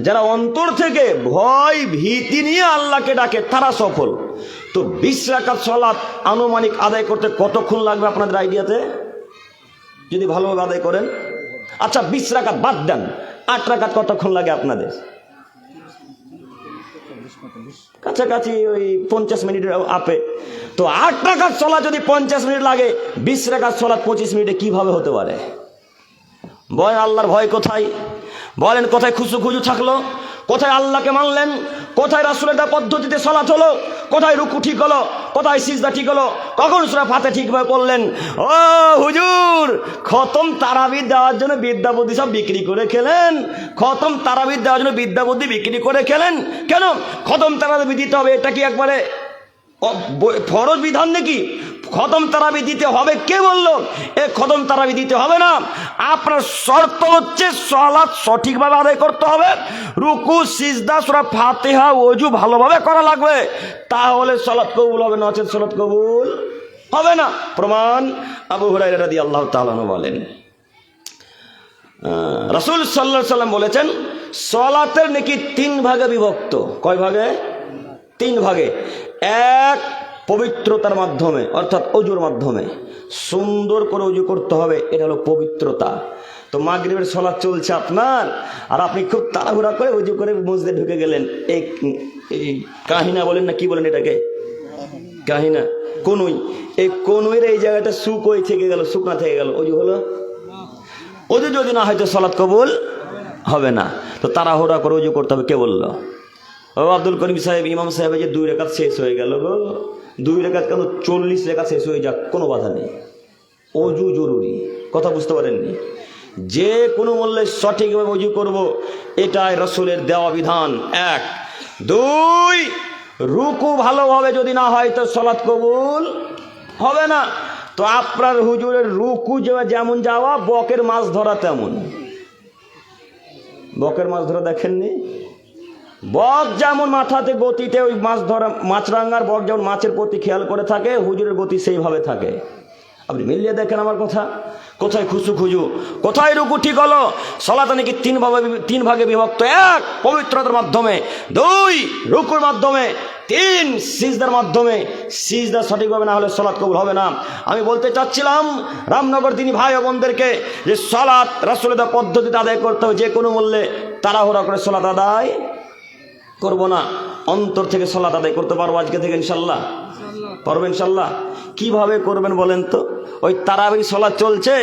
যারা অন্তর থেকে ভয় ভীতি নিয়ে আল্লাহকে ডাকে, তারা সফল। তো 20 রাকাত সালাত আনুমানিক আদায় করতে কতক্ষণ লাগবে আপনাদের আইডিয়াতে, যদি ভালোভাবে আদায় করেন? আচ্ছা 20 রাকাত বাদ দেন, 8 রাকাত কতক্ষণ লাগে আপনাদের? কাছাকাছি ওই 50 মিনিটের আপে। তো 8 রাকাত সালাত যদি 50 মিনিট লাগে, 20 রাকাত সালাত 25 মিনিটে কিভাবে হতে পারে? বলেন আল্লাহর ভয় কোথায়? বলেন কোথায় খুশু খুজু থাকলো? কোথায় আল্লাহকে মানলেন, কোথায় রাসূলের দেওয়া পদ্ধতিতে সালাত হলো, কোথায় রুকু ঠিক হলো, কোথায় সিজদা ঠিক হলো, কখন সূরা ফাতিহা ঠিকভাবে পড়লেন। ও হুজুর, খতম তারাবির দেওয়ার জন্য বিদ্যা বুদ্ধি সব বিক্রি করে খেলেন, খতম তারাবির দেওয়ার জন্য বিদ্যা বুদ্ধি বিক্রি করে খেলেন কেন? খতম তারাবি দিতে হবে, এটা কি একবারে ফরজ বিধান নাকি? খতম তারাবি দিতে হবে কে বললো? এ খতম তারাবি দিতে হবে না। আপনার শর্ত হচ্ছে সালাত সঠিকভাবে আদায় করতে হবে, রুকু সিজদা সূরা ফাতিহা ওযু ভালোভাবে করা লাগবে, তাহলে সালাত কবুল হবে, নচেত সালাত কবুল হবে না। প্রমাণ আবু হুরায়রা রাদিয়াল্লাহু তাআলা আনহু বলেন, রাসূল সাল্লাল্লাহু আলাইহি সাল্লাম বলেছেন সালাতের নাকি 3 ভাগে বিভক্ত। কয় ভাগে? 3 ভাগে। এক, পবিত্রতার মাধ্যমে, অর্থাৎ অজুর মাধ্যমে সুন্দর করে অজু করতে হবে, এটা হলো পবিত্রতা। তো মাগরিবের সালাত চলছে আপনার, আর আপনি খুব তাড়াহুড়া করে অজু করে মসজিদে ঢুকে গেলেন। এই কাহিনা বলেন না কি বলেন এটাকে? কাহিনা, কনুই। এই কনুইয়ের এই জায়গাটা শুকোয় থেকে গেল, শুকনা থেকে গেল, অজু হলো? অজু যদি না হয় তো সালাত কবুল হবে না। তো তাড়াহুড়া করে অজু করতে হবে। কে বললো? ও আব্দুল করিম সাহেব, ইমাম সাহেব, যে 2 রাকাত শেষ হয়ে গেল গো, 2 রাকাত কেন 40 রাকাত শেষ হয়ে যাক, কোনো বাধা নেই, অজু জরুরি। কথা বুঝতে পারেননি? যে কোনো মূল্যে সঠিকভাবে অজু করব, এটাই রাসূলের দেওয়া বিধান। 1, 2, রুকু ভালোভাবে যদি না হয় তো সালাত কবুল হবে না। তো আপনার হুজুরের রুকু যেমন যাওয়া, বকের মাছ ধরা তেমন। বকের মাছ ধরা দেখেননি? বক যেমন মাথাতে গতিতে ওই মাছ ধরা, মাছরাঙ্গার বক যেমন মাছের প্রতি খেয়াল করে থাকে, হুজুরের গতি সেইভাবে থাকে। আপনি মিলিয়ে দেখেন আমার কথা। কোথায় খুশু খুজু, কোথায় রুকু ঠিক হলো? সালাত নাকি 3 ভাগে বিভক্ত। 1, পবিত্রতার মাধ্যমে, 2, রুকুর মাধ্যমে, 3, সিজদার মাধ্যমে। সিজদা সঠিকভাবে না হলে সালাত কবুল হবে না। আমি বলতে চাচ্ছিলাম রামনগর দিনী ভাই ও বোনদেরকে যে সালাত রাসূলের দেওয়া পদ্ধতিতে আদায় করতে হবে, যে কোনো মূল্যে তাড়াহুড়া করে সালাত আদায় করবো না। অন্তর থেকে সালাত আদায় করতে পারবো আজকে থেকে ইনশাল্লাহ? পারবেন ইনশাল্লাহ? কিভাবে করবেন বলেন তো? ওই তারাবির সালাত চলছে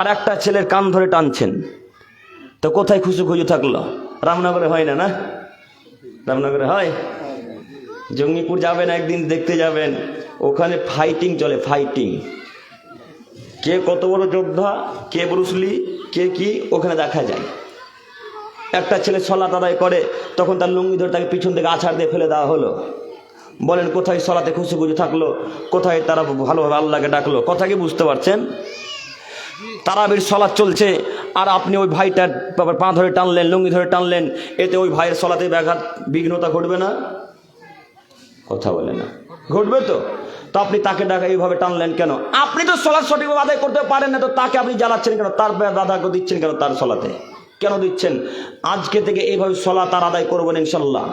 আর একটা ছেলের কান ধরে টানছেন, তো কোথায় খুশু খুঁজু থাকলো? রামনগরে হয় না? না, রামনগরে হয়। জঙ্গিপুর যাবেন একদিন, দেখতে যাবেন, ওখানে ফাইটিং চলে, ফাইটিং। কে কত বড় যোদ্ধা, কে ব্রুসলি, কে কি, ওখানে দেখা যায়। একটা ছেলে সালাত আদায় করে, তখন তার লুঙ্গি ধরে তাকে পিছন থেকে আছাড় দিয়ে ফেলে দেওয়া হলো। বলেন কোথায় সালাতে খুশি খুশি থাকলো, কোথায় তারা ভালোভাবে আল্লাহকে ডাকলো? কথা কি বুঝতে পারছেন? তারাবির সালাত চলছে আর আপনি ওই ভাইটার পা ধরে টানলেন, লুঙ্গি ধরে টানলেন, এতে ওই ভাইয়ের সালাতে ব্যাঘাত বিঘ্নতা ঘটবে না? কথা বলে না, ঘটবে তো। তো আপনি তাকে ডাকা এইভাবে টানলেন কেন? আপনি তো সালাত সঠিকভাবে আদায় করতে পারেন না, তো তাকে আপনি জ্বালাচ্ছেন কেন? তার বাধা দিচ্ছেন কেন? তার সালাতে কেন দিচ্ছেন? আজকে থেকে এইভাবে সালাত আর আদায় করবেন ইনশাল্লাহ।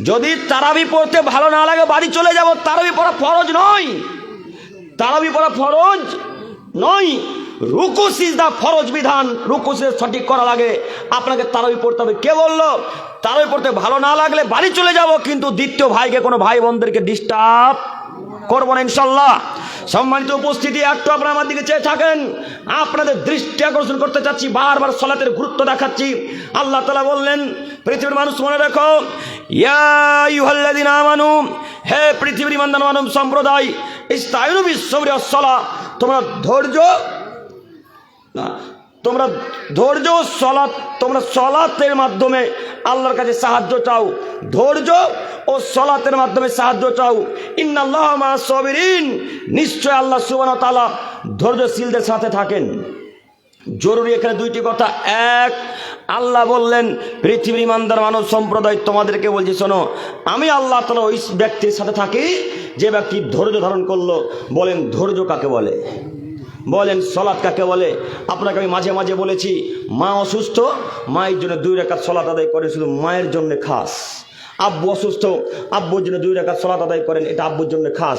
যদি তারাবি পড়তে ভালো না লাগে বাড়ি চলে যাব। তারাবি পড়া ফরজ নয়, তারাবি পড়া ফরজ নয়। রুকু সিজদা ফরজ বিধান, রুকু সিজদা সঠিক করা লাগে। আপনাকে তারাবি পড়তে হবে। কে বললো? তারাবি পড়তে ভালো না লাগলে বাড়ি চলে যাব, কিন্তু দ্বিতীয় ভাইকে, কোনো ভাই বোনদেরকে ডিস্টার্ব করবো না ইনশাল্লাহ। সম্মানিত উপস্থিতি, একটু আপনারা আমার দিকে চেয়ে থাকেন। আপনাদের দৃষ্টি আকর্ষণ করতে চাচ্ছি, বারবার সালাতের গুরুত্ব দেখাচ্ছি। আল্লাহ তাআলা বললেন, পৃথিবীর মানুষ মনে রাখো, ইয়া আইয়ুহাল্লাযীনা আমানু, হে পৃথিবীর ইমানদার মানব সম্প্রদায়, ইস্তাঈনু বিস-সাবরি ওয়াস-সালাহ, তোমরা ধৈর্য সালাত, তোমরা সালাতের মাধ্যমে আল্লাহর কাছে সাহায্য চাও, ধৈর্য ও সালাতের মাধ্যমে সাহায্য চাও। ইন্নাল্লাহা মা'আস-সাবিরিন, নিশ্চয় আল্লাহ সুবহানাহু ওয়া তাআলা ধৈর্যশীলদের সাথে থাকেন। জরুরি এখানে 2টি কথা। 1, আল্লাহ বললেন পৃথিবীর ইমানদার মানব সম্প্রদায় তোমাদেরকে বলছি, শোনো, আমি আল্লাহ তাআলা ওই ব্যক্তির সাথে থাকি যে ব্যক্তি ধৈর্য ধারণ করলো। বলেন ধৈর্য কাকে বলে? বলেন সালাত কাকে বলে? আপনাকে আমি মাঝে মাঝে বলেছি, মা অসুস্থ, মায়ের জন্য 2 রাকাত সালাত আদায় করে, শুধু মায়ের জন্য খাস। আব্বু অসুস্থ, আব্বুর জন্য 2 রাকাত সালাত আদায় করেন, এটা আব্বুর জন্য খাস।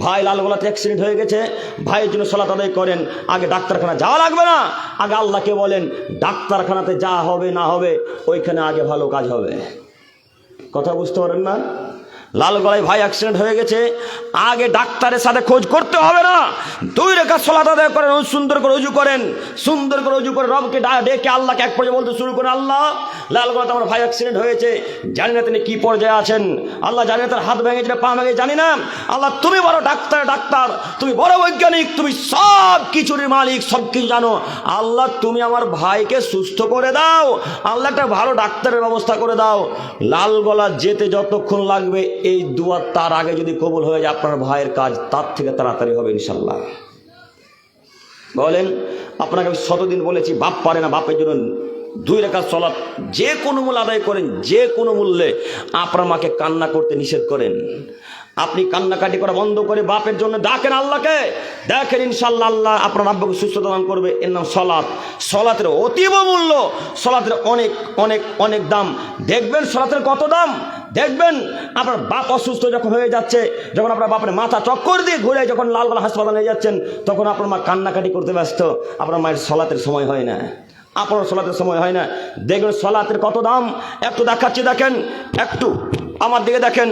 ভাই লালগোলাতে অ্যাক্সিডেন্ট হয়ে গেছে, ভাইয়ের জন্য সালাত আদায় করেন। আগে ডাক্তারখানা যাওয়া লাগবে না, আগে আল্লাহকে বলেন, ডাক্তারখানাতে যা হবে না হবে ওইখানে আগে ভালো কাজ হবে। কথা বুঝতে পারেন না? লালগোলায় ভাই অ্যাক্সিডেন্ট হয়ে গেছে, আগে ডাক্তারের সাথে খোঁজ করতে হবে না, 2 রাকাত সালাত আদায় করেন, সুন্দর করে উজু করেন, সুন্দর করে উজু করে রবকে ডেকে আল্লাহকে এক পর্যায়ে বলতে শুরু করেন, আল্লাহ লালগোলাতে আমার ভাই অ্যাক্সিডেন্ট হয়েছে, জানি না তিনি কি পর্যায়ে আছেন, আল্লাহ জানি না তার হাত ভেঙেছে না পা ভেঙেছে জানি না, আল্লাহ তুমি বড় ডাক্তার, তুমি বড় বৈজ্ঞানিক, তুমি সব কিছুর মালিক, সব কিছু জানো, আল্লাহ তুমি আমার ভাইকে সুস্থ করে দাও, আল্লাহ একটা ভালো ডাক্তারের ব্যবস্থা করে দাও। লালগোলা যেতে যতক্ষণ লাগবে এই দোয়া তার আগে যদি কবুল হয়ে যায় আপনার ভাইয়ের কাজ তার থেকে তাড়াতাড়ি হবে ইনশাল্লাহ। বলেন, আপনাকে আমি শতদিন বলেছি বাপ পারে না, বাপের জন্য 2 রাকাত সালাত যে কোনো মূল্য আদায় করেন, যে কোনো মূল্যে আপনার মাকে কান্না করতে নিষেধ করেন। আপনি কান্নাকাটি করা বন্ধ করে বাপের জন্য ডাকেন আল্লাহকে, দেখেন ইনশাল্লাহ আল্লাহ আপনার আব্বাকে সুস্থতা দান করবে। এর নাম সলাৎ। সলাতের অতীব মূল্য, সলাতের অনেক অনেক অনেক দাম। দেখবেন সলাতের কত দাম, দেখবেন আপনার বাপ অসুস্থ যখন হয়ে যাচ্ছে, যখন আপনার বাপের মাথা চক্কর দিয়ে ঘুরে যখন লালগোলা হাসপাতালে নিয়ে যাচ্ছেন, তখন আপনার মা কান্নাকাটি করতে ব্যস্ত, আপনার মায়ের সলাতের সময় হয় না, আপনার সলাতের সময় হয় না। দেখবেন সলাতের কত দাম, একটু দেখাচ্ছি, দেখেন একটু আমার দিকে দেখেন,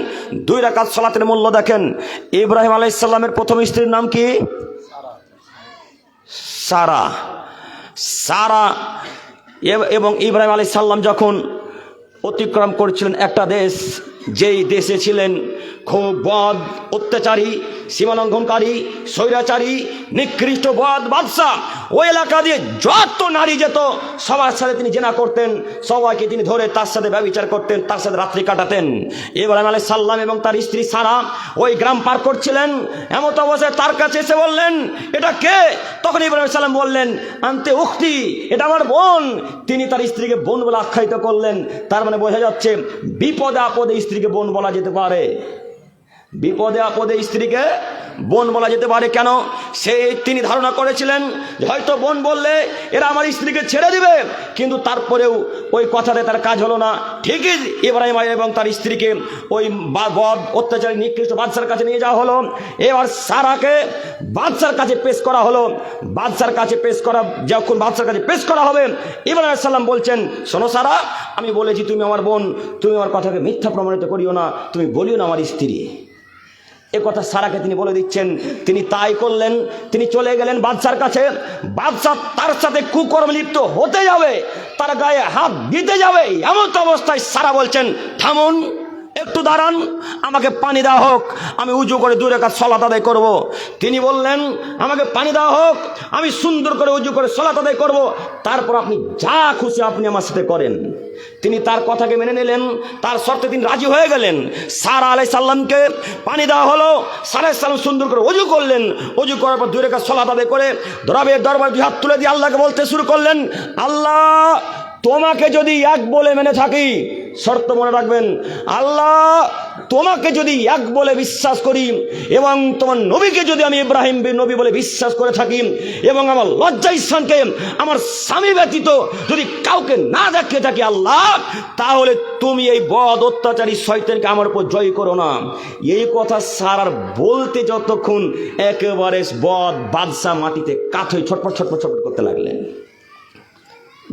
2 রাকাত সালাতের মূল্য দেখেন। ইব্রাহিম আলাইহিস সালামের প্রথম স্ত্রীর নাম কি? সারা। সারা এবং ইব্রাহিম আলাইহিস সালাম যখন অতিক্রম করছিলেন একটা দেশ, যেই দেশে ছিলেন খুব বদ, অত্যাচারী, সীমালঙ্ঘনকারী, স্বৈরাচারী, নিকৃষ্ট বদ বাদশাহ, ওই এলাকা দিয়ে যত নারী যেত সবার সাথে তিনি জেনা করতেন, সবাইকে তিনি ধরে তার সাথে ব্যভিচার করতেন, তার সাথে রাত্রি কাটাতেন। ইব্রাহিম আলাইহিস সালাম এবং তার স্ত্রী সারা ওই গ্রাম পার করছিলেন, এমত অবস্থায় তার কাছে এসে বললেন, এটা কে? তখন ইব্রাহিম আলাইহিস সালাম বললেন, আনতে উখতি, এটা আমার বোন। তিনি তার স্ত্রীকে বোন বলে আখ্যায়িত করলেন। তার মানে বোঝা যাচ্ছে বিপদে আপদে স্ত্রীকে বোন বলা যেতে পারে, বিপদে আপদে স্ত্রীকে বোন বলা যেতে পারে। কেন? তিনি ধারণা করেছিলেন যে হয়তো বোন বললে এরা আমার স্ত্রীকে ছেড়ে দিবে, কিন্তু তারপরেও ওই কথাতে তার কাজ হলো না। ঠিকই ইব্রাহিম এবং তার স্ত্রীকে ওই বদ অত্যাচারী নিকৃষ্ট বাদশার কাছে নিয়ে যাওয়া হলো। এবার সারাকে বাদশার কাছে পেশ করা হলো। বাদশার কাছে পেশ করা, যখন বাদশার কাছে পেশ করা হবে, ইব্রাহিম আলাইহিস সালাম বলছেন, শোনো সারা, আমি বলেছি তুমি আমার বোন, তুমি আমার কথাকে মিথ্যা প্রমাণিত করিও না, তুমি বলিও না আমার স্ত্রী। এ কথা সারাকে তিনি বলে দিচ্ছেন। তিনি তাই করলেন, তিনি চলে গেলেন বাদশার কাছে। বাদশাহ তার সাথে কুকর্ম লিপ্ত হতে যাবে, তার গায়ে হাত দিতে যাবে, এমন অবস্থায় সারা বলছেন, থামুন, একটু দাঁড়ান, আমাকে পানি দেওয়া হোক, আমি উজু করে 2 রাকাত সালাত আদায় করব। তিনি বললেন, আমাকে পানি দেওয়া হোক, আমি সুন্দর করে উজু করে সালাত আদায় করব, তারপর আপনি যা খুশি আপনি আমার সাথে করেন। তিনি তার কথাকে মেনে নিলেন, তার শর্তে তিনি রাজি হয়ে গেলেন। সারা আলাইহিস সালামকে পানি দেওয়া হলো, সারা আলাইহিস সালাম সুন্দর করে ওযু করলেন। ওযু করার পর 2 রাকাত সালাত আদায় করে রবের দরবারে 2 হাত তুলে দিয়ে আল্লাহকে বলতে শুরু করলেন, আল্লাহ তোমাকে যদি এক বলে মেনে থাকি, শর্ত মনে রাখবেন, আল্লাহ তোমাকে যদি এক বলে বিশ্বাস করি এবং তোমার নবীকে যদি আমি ইব্রাহিম নবী বলে বিশ্বাস করে থাকি এবং আমার লজ্জা স্থানকে আমার স্বামী ব্যতীত যদি কাউকে না দেখে থাকি আল্লাহ, তাহলে তুমি এই বদ অত্যাচারী শয়তানকে আমার উপর জয় করো না। এই কথা সারার বলতে যতক্ষণ একেবারে বদ বাদশাহ মাটিতে কাত হয়ে ছটফট ছটফট ছটফট করতে লাগলেন।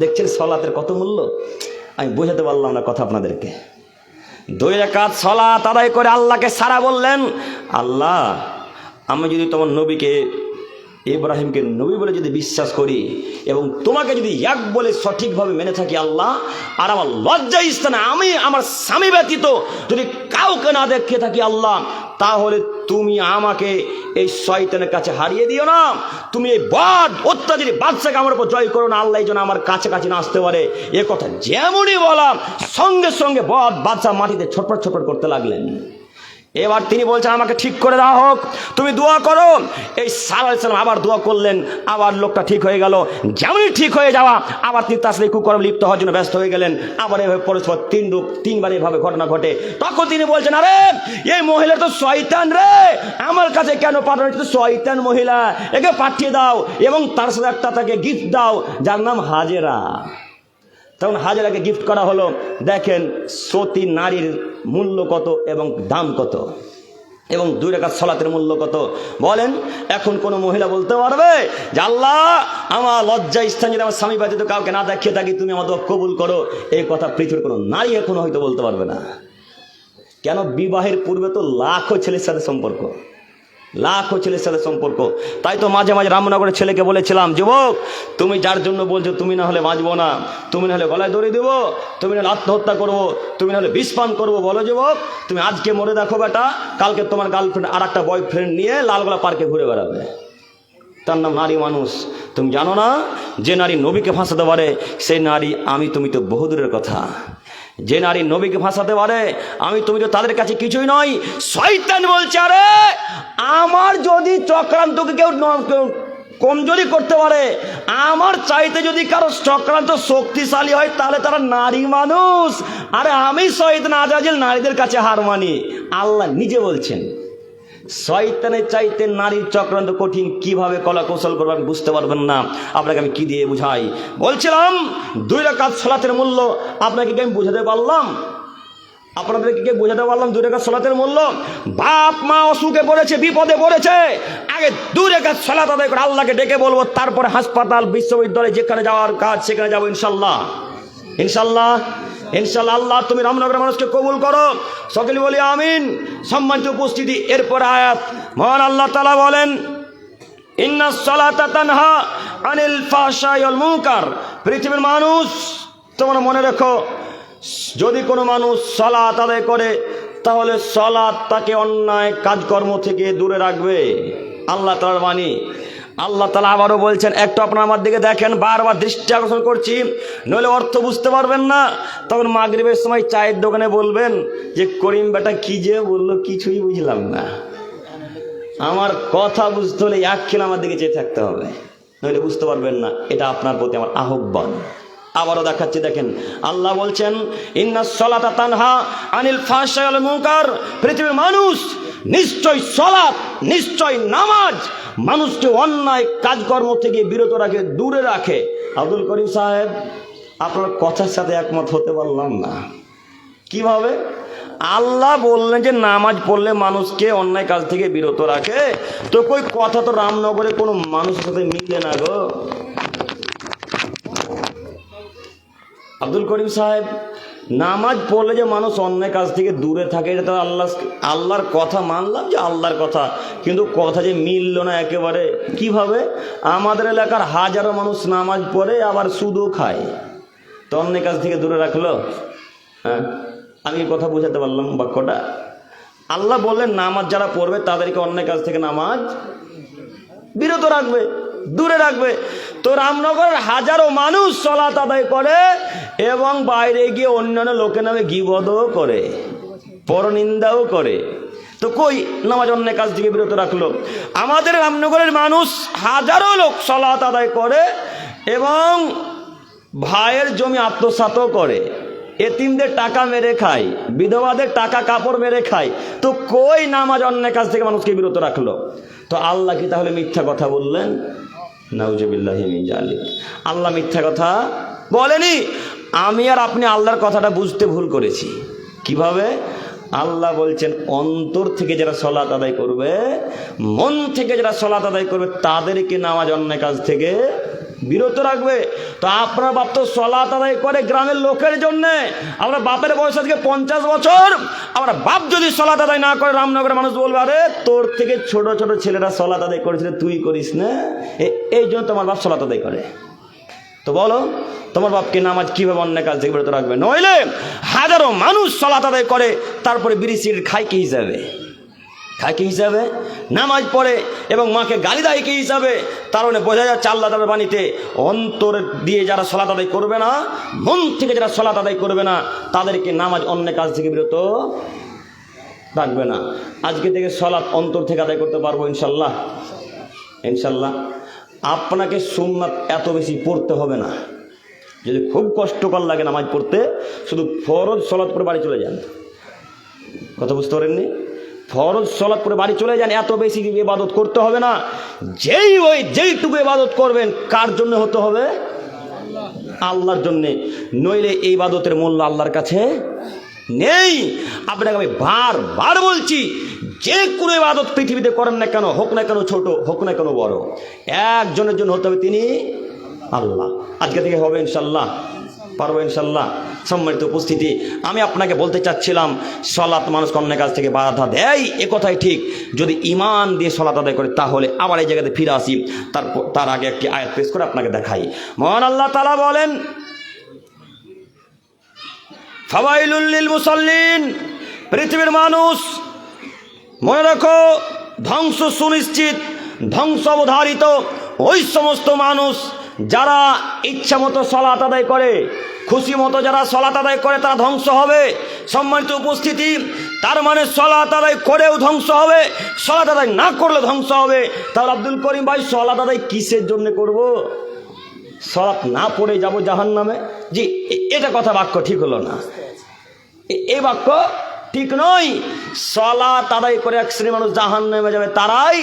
দেখছেন সালাতের কত মূল্য, আমি বোঝাতে পারলাম না কথা আপনাদেরকে। 2 রাকাত সালাত আদায় করে আল্লাহকে সারা বললেন, আল্লাহ আমি যদি তোমার নবীকে ইব্রাহিমকে নবী বলে যদি বিশ্বাস করি এবং তোমাকে যদি এক বলে সঠিকভাবে মেনে থাকি আল্লাহ, আর আমার লজ্জা স্থানে আমি আমার স্বামী ব্যতীত যদি কাউকে না দেখে থাকি আল্লাহ, তাহলে তুমি আমাকে এই শয়তানের কাছে হারিয়ে দিও না, তুমি এই বদ অত্যাচারী বাদশাকে আমার উপর জয় করো না, আল্লাহ যেন আমার কাছে কাছে না আসতে পারে। এ কথা যেমনই বললাম সঙ্গে সঙ্গে বদ বাদশা মাটিতে ছটফট ছটফট করতে লাগলেন। এবার তিনি বলছেন, আমাকে ঠিক করে দেওয়া হোক, তুমি দোয়া করো। এই সারা আলাইহিস সালাম আবার দোয়া করলেন, আবার লোকটা ঠিক হয়ে গেল। যেমনই ঠিক হয়ে যাওয়া, আবার তিনি তার সাথে কুকর্ম লিপ্ত হওয়ার জন্য ব্যস্ত হয়ে গেলেন। আবার এভাবে পরস্পর 3বার এভাবে ঘটনা ঘটে। তখন তিনি বলছেন, আরে এই মহিলা তো শয়তান রে, আমার কাছে কেন পাঠানো হচ্ছে? শয়তান মহিলা, একে পাঠিয়ে দাও এবং তার সাথে একটা তাকে গিফট দাও যার নাম হাজেরা। তখন হাজেরাকে গিফট করা হলো। দেখেন সতী নারীর মূল্য কত এবং দাম কত, এবং 2 রাকাত সালাতের মূল্য কত। বলেন, এখন কোনো মহিলা বলতে পারবে যে আল্লাহ আমার লজ্জা স্থান যদি আমার স্বামী ব্যতীত কাউকে না দেখিয়ে থাকি তুমি আমার দোয়া কবুল করো? এই কথা পৃথিবীর কোনো নারী এখনো হয়তো বলতে পারবে না। কেন? বিবাহের পূর্বে তো লাখো ছেলের সাথে সম্পর্ক, লাখো ছেলের সাথে সম্পর্ক। তাই তো মাঝে মাঝে রামনগরের ছেলেকে বলেছিলাম, যুবক তুমি যার জন্য বলছো তুমি না হলে বাঁচবো না, তুমি না হলে গলায় দড়ি দেবো, তুমি না হলে আত্মহত্যা করবো, তুমি না হলে বিষ পান করবো, বলো যুবক তুমি আজকে মরে দেখো বেটা, কালকে তোমার গার্লফ্রেন্ড আর একটা বয়ফ্রেন্ড নিয়ে লালগোলা পার্কে ঘুরে বেড়াবে, তার নাম নারী মানুষ। তুমি জানো না যে নারী নবীকে ফাঁসাতে পারে সেই নারী আমি তুমি তো বহুদূরের কথা। যে নারী নবীকে ফাঁসাতে পারে আমি তুমি তো তাদের কাছে কিছুই নয়। শয়তান বলছে আরে আমার যদি চক্রান্তকে কেউ কমজোরি করতে পারে, আমার চাইতে যদি কারো চক্রান্ত শক্তিশালী হয় তাহলে তারা নারী মানুষ। আরে আমি শয়তান আজাজিল নারীদের কাছে হার মানি। আল্লাহ নিজে বলছেন শয়তানের চাইতে নারীর চক্রান্ত কঠিন, কিভাবে কলা কৌশল করবেন বুঝতে পারবেন না। আপনাকে আমি কি দিয়ে বুঝাই? বলছিলাম 2 রাকাত সালাতের মূল্য আপনাকে কি আমি বুঝাতে পারলাম? আপনাদেরকে বোঝাতে পারলাম 2 রাকাত সালাতের মূল্য। বাপ মা অসুখে পড়েছে, বিপদে পড়েছে, আগে 2 রাকাত সালাত আদায় করে আল্লাহকে ডেকে বলবো, তারপরে হাসপাতাল বিশ্ববিদ্যালয় যেখানে যাওয়ার কাজ সেখানে যাবো ইনশাল্লাহ। ইনশাল্লাহ ইনশাল্লাহ। আল্লাহ তুমি রামনগরের মানুষকে কবুল করো, সকলে বলি আমিন। সম্মানিত উপস্থিতি, এরপর আয়াত মহান আল্লাহ তাআলা বলেন ইন্নাস সালাতা তানহা আনিল ফাহশাই ওয়াল মুনকার। পৃথিবীর মানুষ তোমরা মনে রেখো, যদি কোনো মানুষ সালাত আদায় করে তাহলে সালাত তাকে অন্যায় কাজকর্ম থেকে দূরে রাখবে। আল্লাহ তাআলার বাণী। আল্লাহ তাআলা আবারও বলছেন, একটু আপনারা আমার দিকে দেখেন, বারবার দৃষ্টি আকর্ষণ করছি, নইলে অর্থ বুঝতে পারবেন না। তখন মাগরিবের সময় চায়ের দোকানে বলবেন যে করিম বেটা কি যে বললো কিছুই বুঝলাম না। আমার কথা বুঝতে হলে এক খেলে আমার দিকে চেয়ে থাকতে হবে, নইলে বুঝতে পারবেন না। এটা আপনার প্রতি আমার আহ্বান। আবারও দেখাচ্ছি, দেখেন আল্লাহ বলছেন ইন্নাস সালাতা তানহা আনিল ফাহশাই ওয়াল মুনকার। পৃথিবীর মানুষ নিশ্চয় সালাত, নিশ্চয় নামাজ মানুষকে অন্যায় কাজকর্ম থেকে বিরত রাখে, দূরে রাখে। আব্দুল করিম সাহেব আপনার কথার সাথে একমত হতে পারলাম না। কিভাবে? আল্লাহ বললেন যে নামাজ পড়লে মানুষকে অন্যায় কাজ থেকে বিরত রাখে, তো কই কথা তো রামনগরে কোনো মানুষের সাথে মিলে না গো। আব্দুল করিম সাহেব নামাজ পড়লে যে মানুষ অন্যায় কাজ থেকে দূরে থাকে, এটা তো আল্লাহর কথা মানলাম যে আল্লাহর কথা, কিন্তু কথা যে মিলল না একেবারে। কিভাবে? আমাদের এলাকার হাজারো মানুষ নামাজ পড়ে আবার সুদও খায়, তো অন্যায় কাজ থেকে দূরে রাখলো? হ্যাঁ, আমি কথা বুঝাতে পারলাম বাক্যটা? আল্লাহ বললেন নামাজ যারা পড়বে তাদেরকে অন্যায় কাজ থেকে নামাজ বিরত রাখবে, দূরে রাখবে। তো রামনগরের হাজারো মানুষ সালাত আদায় করে এবং বাইরে গিয়ে অন্যান্য লোকের নামে গীবতও করে, পরনিন্দাও করে, তো কই নামাজ অন্যায় কাজ থেকে বিরত রাখলো? আমাদের রামনগরের মানুষ হাজারো লোক সালাত আদায় করে এবং ভাইয়ের জমি আত্মসাৎও করে, এতিমদের টাকা মেরে খায়, বিধবাদের টাকা কাপড় মেরে খায়, তো কই নামাজ অন্যায় কাজ থেকে মানুষকে বিরত রাখলো? তো আল্লাহ কি তাহলে মিথ্যা কথা বললেন? নাউজুবিল্লাহি মিন যালিক। আল্লাহ মিথ্যা কথা বলেনি। আমি আর আপনি আল্লাহর কথাটা বুঝতে ভুল করেছি। কিভাবে? আল্লাহ বলছেন অন্তর থেকে যারা সালাত আদায় করবে, মন থেকে যারা সালাত আদায় করবে তাদেরকে নামাজ অন্যায় কাজ থেকে বিরত রাখবে। তো আপনার বাপ তো সালাত আদায় করে গ্রামের লোকের জন্য। আমরা বাপের বয়স আজকে 50 বছর, আমরা বাপ যদি সালাত আদায় না করে রামনগরের মানুষ বলবে আরে তোর থেকে ছোট ছোট ছেলেরা সালাত আদায় করেছিল তুই করিস না, এই জন্য তোমার বাপ সালাত আদায় করে। তো বলো তোমার বাপকে নামাজ কিভাবে অন্যায় কাজ থেকে বিরত রাখবে? নইলে হাজারো মানুষ সালাত আদায় করে তারপরে বিড়ি সিগারেট খায় কি হিসাবে? খায় কি হিসাবে? নামাজ পড়ে এবং মাকে গালি দেয় কি হিসাবে? তার মানে বোঝা যাচ্ছে আল্লাহ তাআলার বাণীতে অন্তর দিয়ে যারা সালাত আদায় করবে না, মন থেকে যারা সালাত আদায় করবে না তাদেরকে নামাজ অন্যায় কাজ থেকে বিরত রাখবে না। আজকে থেকে সালাত অন্তর থেকে আদায় করতে পারবো ইনশাল্লাহ। ইনশাল্লাহ আপনাকে সুন্নাত এত বেশি পড়তে হবে না। যদি খুব কষ্টকর লাগে নামাজ পড়তে, শুধু ফরজ সালাত পড়ে বাড়ি চলে যান। কথা বুঝতে পারেননি? ফরজ সালাত পড়ে বাড়ি চলে যান, এত বেশি ইবাদত করতে হবে না। যেইটুকু ইবাদত করবেন কার জন্য হতে হবে? আল্লাহর জন্য। নইলে এই ইবাদতের মূল্য আল্লাহর কাছে নেই। আপনাকে আমি বারবার বলছি, যে কোনো ইবাদত পৃথিবীতে করেন না কেন, হোক না কেন ছোট, হোক না কেন বড়, একজনের জন্য হতে হবে, তিনি আল্লাহ। আজকে থেকে হবে ইনশাল্লাহ, পারবো ইনশাল্লাহ। সম্মানিত উপস্থিতি, আমি আপনাকে বলতে চাচ্ছিলাম সালাত মানুষ অন্য কাজ থেকে বাধা দেয়, এ কথাই ঠিক। যদি ঈমান দিয়ে সালাত আদায় করে তাহলে আবার এই জায়গাতে ফিরে আসি। তার আগে একটি আয়াত পেশ করে আপনাকে দেখাই। মহান আল্লাহ তাআলা বলেন, ফাওয়াইলুল লিল মুসাল্লিন, পৃথিবীর মানুষ মনে রাখো ধ্বংস সুনিশ্চিত, ধ্বংস অবধারিত ওই সমস্ত মানুষ যারা ইচ্ছা মতো সালাত আদায় করে, খুশি মতো যারা সালাত আদায় করে তারা ধ্বংস হবে। সম্মানিত উপস্থিতি, তার মানে সালাত আদায় করেও ধ্বংস হবে, সালাত আদায় না করলে ধ্বংস হবে। তাহলে আব্দুল করিম ভাই, সালাত আদায় কিসের জন্য করব? সালাত না পড়ে যাব জাহান্নামে? জি, এটা কথা বাক্য ঠিক হলো না, এই বাক্য ঠিক নয়। সালাত আদায় করে এক শ্রেণীর মানুষ জাহান্নামে যাবে তারাই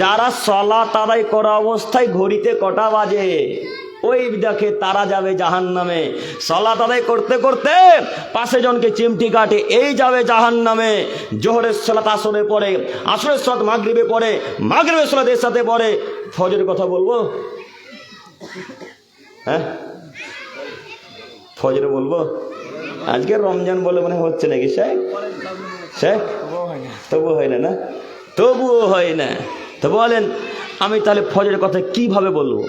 যারা সালাত আদায় করা অবস্থায় ঘড়িতে কটা বাজে ওই দেখে তারা যাবে জাহান্নামে। সালাত আদায় করতে করতে পাশে জনকে চিমটি কাটে, এই যাবে জাহান্নামে। জোহরের সালাত আসরে পড়ে, আসরের সালাত মাগরিবে পড়ে, মাগরিবের সালাত এর সাথে পড়ে। ফজরের কথা বলবো? হ্যাঁ, ফজরে বলবো? আজকে রমজান বলে মনে হচ্ছে নাকি শেখ? শেখ তবুও হয় না, না তবুও হয় না। তো বলেন আমি তাহলে ফজরের কথা কিভাবে বলবো?